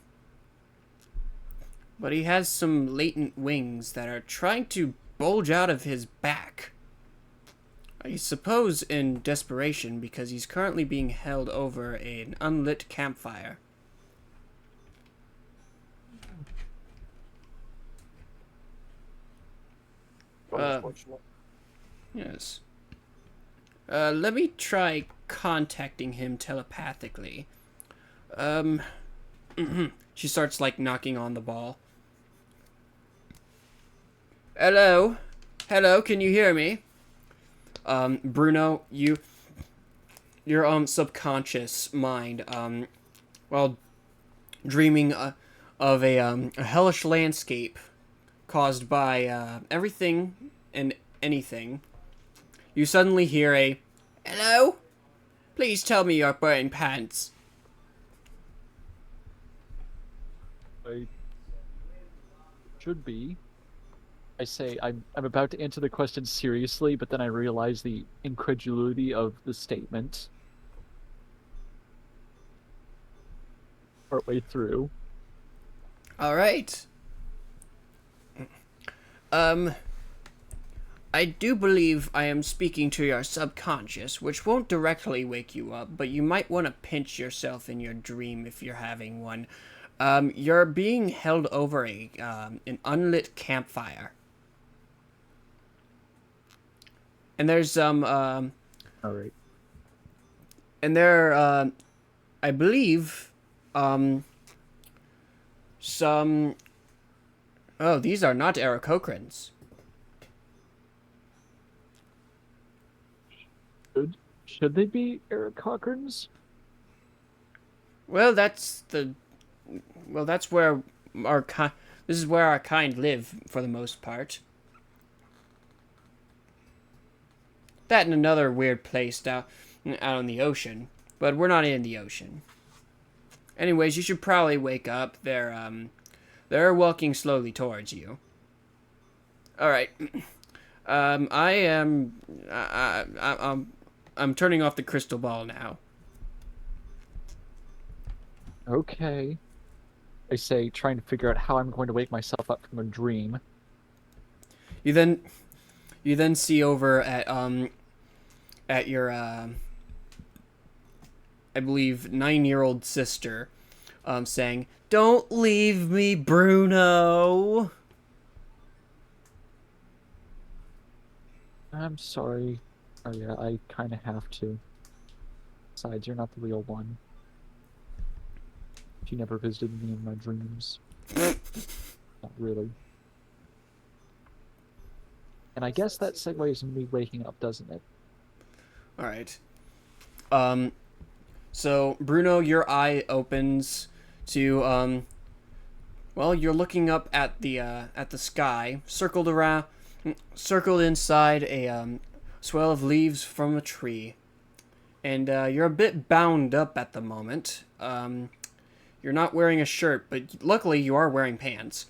but he has some latent wings that are trying to bulge out of his back. I suppose in desperation because he's currently being held over an unlit campfire. Unfortunate. Yes. Let me try contacting him telepathically. She starts, knocking on the ball. Hello? Hello, can you hear me? Bruno, your subconscious mind, while dreaming of a hellish landscape caused by everything and anything, you suddenly hear a, "Hello? Please tell me you're wearing pants." I should be. I say I'm about to answer the question seriously, but then I realize the incredulity of the statement partway through. All right. I do believe I am speaking to your subconscious, which won't directly wake you up, but you might want to pinch yourself in your dream if you're having one. You're being held over an unlit campfire. And there's All right. and there I believe some oh, these are not Aarakocrans. Should they be Eric Cochran's? Well, that's where this is where our kind live for the most part. That and another weird place out in the ocean, but we're not in the ocean. Anyways, you should probably wake up. They're walking slowly towards you. All right. I'm turning off the crystal ball now. Okay. I say, trying to figure out how I'm going to wake myself up from a dream. You then see over at your I believe 9-year-old sister saying, "Don't leave me, Bruno." I'm sorry. Oh yeah, I kind of have to. Besides, you're not the real one. She never visited me in my dreams. Not really. And I guess that segues into me waking up, doesn't it? All right. So Bruno, your eye opens to well, you're looking up at the sky, circled inside a swell of leaves from a tree, and you're a bit bound up at the moment. You're not wearing a shirt, but luckily you are wearing pants.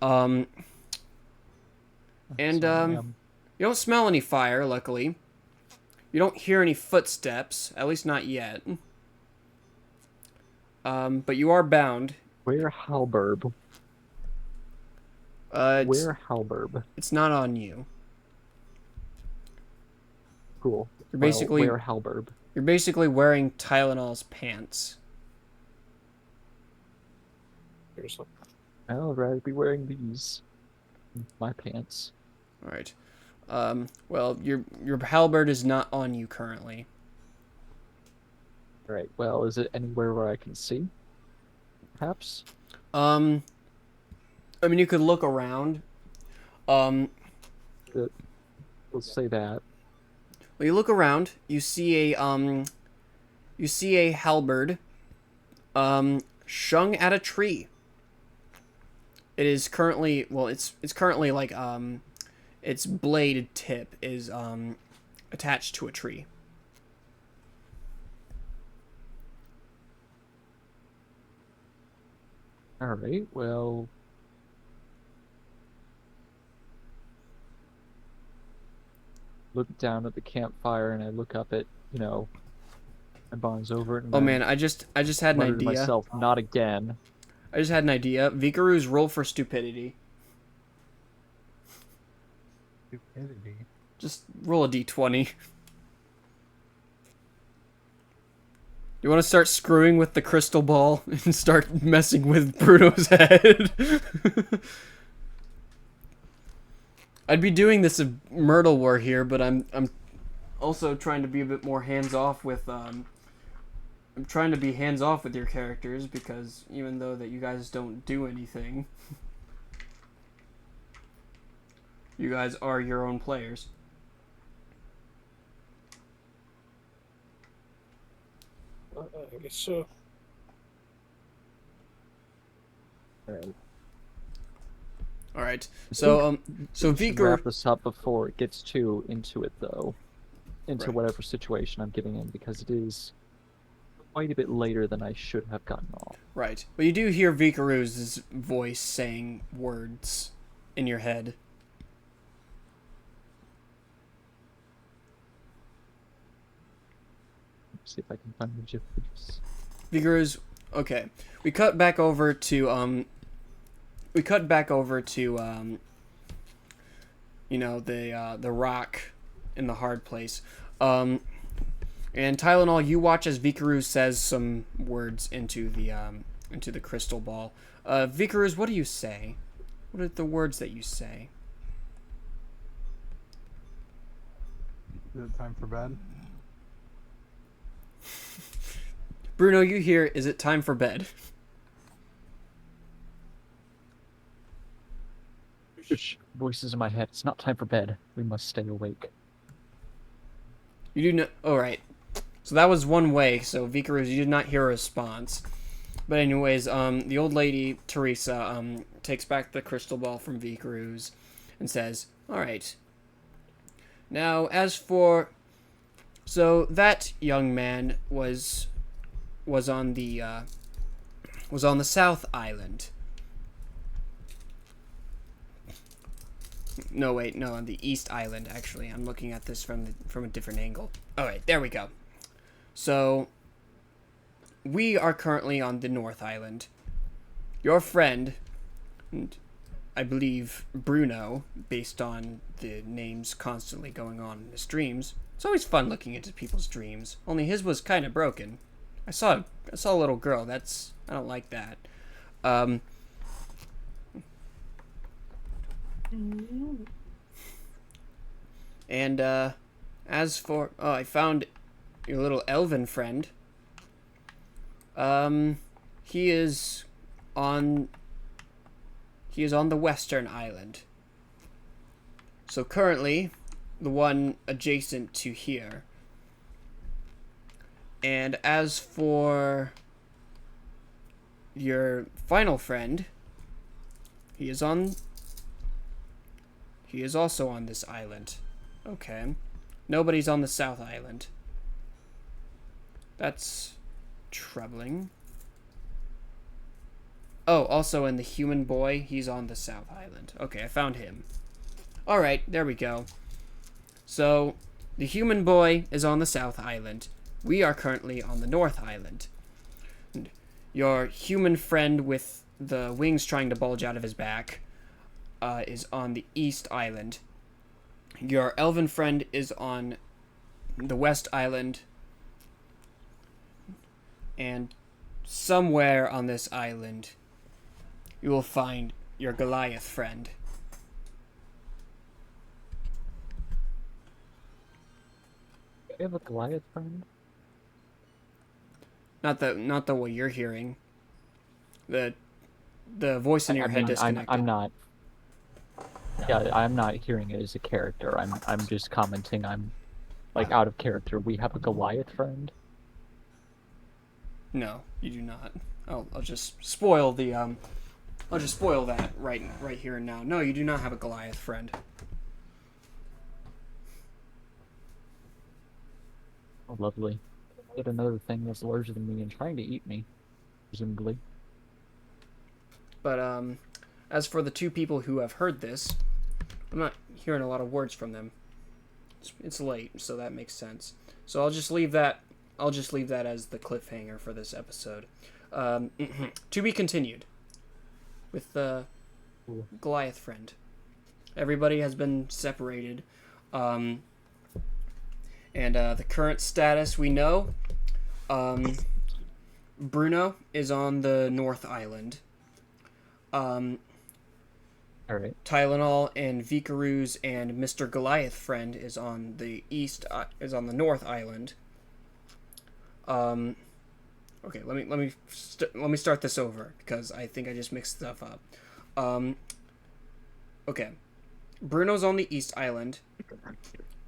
And So I am. you don't smell any fire, luckily. You don't hear any footsteps, at least not yet. But you are bound. Where Halberb? Where Halberb? It's not on you. Cool. You're basically where Halberb? You're basically wearing Tylenol's pants. Seriously. I'd rather be wearing these. My pants. All right. Well, your halberd is not on you currently. Alright, well, is it anywhere where I can see? Perhaps? I mean, you could look around. Let's say that. Well, you look around. You see a halberd, shung at a tree. It is currently, well, it's currently like, its bladed tip is, attached to a tree. Alright, well... Look down at the campfire and I look up at, my bonds over it and Oh I man, I just had an mutter to idea. myself, not again. I just had an idea. Vikaru's roll for stupidity. Stupidity. Just roll a d20. You want to start screwing with the crystal ball and start messing with Bruno's head? I'd be doing this if Myrtle were here, but I'm also trying to be a bit more hands off with I'm trying to be hands off with your characters because even though that you guys don't do anything. You guys are your own players. I guess so. Alright. All right. So We should Vicar. wrap this up before it gets too into it, though. Into Right. whatever situation I'm getting in, because it is quite a bit later than I should have gotten off. Right. But you do hear Vicaruz's voice saying words in your head. See if I can find the GIFs. Vicaruz. Okay. We cut back over to you know, the rock in the hard place. And Tylenol, you watch as Vicaruz says some words into the crystal ball. Vicaruz, what do you say? What are the words that you say? Is it time for bed? Bruno, you hear, is it time for bed? Shh. Voices in my head. It's not time for bed. We must stay awake. You do not. All right. So that was one way. So Vicaruz, you did not hear a response. But anyways, the old lady Teresa takes back the crystal ball from Vicaruz and says, "All right. Now, as for, so that young man was on the South Island. No, wait, no, on the East Island. Actually, I'm looking at this from a different angle. All right, there we go. So, we are currently on the North Island. Your friend, and I believe Bruno, based on the names constantly going on in his dreams. It's always fun looking into people's dreams. Only his was kind of broken. I saw a little girl. I don't like that. And as for, I found your little elven friend. He is on the Western Island. So currently, the one adjacent to here. And as for your final friend, he is also on this island. Okay. Nobody's on the South Island. That's troubling. Oh, also in the human boy, he's on the South Island. Okay, I found him. Alright, there we go. So, the human boy is on the South Island. We are currently on the North Island. And your human friend with the wings trying to bulge out of his back is on the East Island. Your elven friend is on the West Island. And somewhere on this island, you will find your Goliath friend. You have a Goliath friend? Not the way you're hearing. The voice in your head disconnected. I'm not. Yeah, I'm not hearing it as a character. I'm just commenting. I'm like out of character. We have a Goliath friend. No, you do not. I'll just spoil the I'll just spoil that right here and now. No, you do not have a Goliath friend. Oh, lovely. Yet another thing that's larger than me and trying to eat me, presumably. But as for the two people who have heard this, I'm not hearing a lot of words from them. It's late, so that makes sense. So I'll just leave that as the cliffhanger for this episode. To be continued with the Goliath friend. Everybody has been separated. And the current status we know, Bruno is on the North Island. All right. Tylenol and Vicaruz and Mr. Goliath friend is on the North Island. Okay, let me start this over because I think I just mixed stuff up. Okay, Bruno's on the East Island.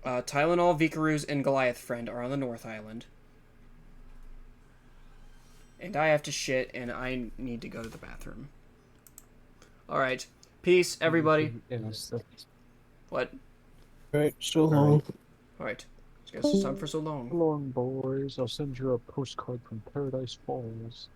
Tylenol, Vikaroo's, and Goliath Friend are on the North Island. And I have to shit, and I need to go to the bathroom. Alright. Peace, everybody. What? Alright, so long. Alright. I guess it's time for so long. So long, boys. I'll send you a postcard from Paradise Falls.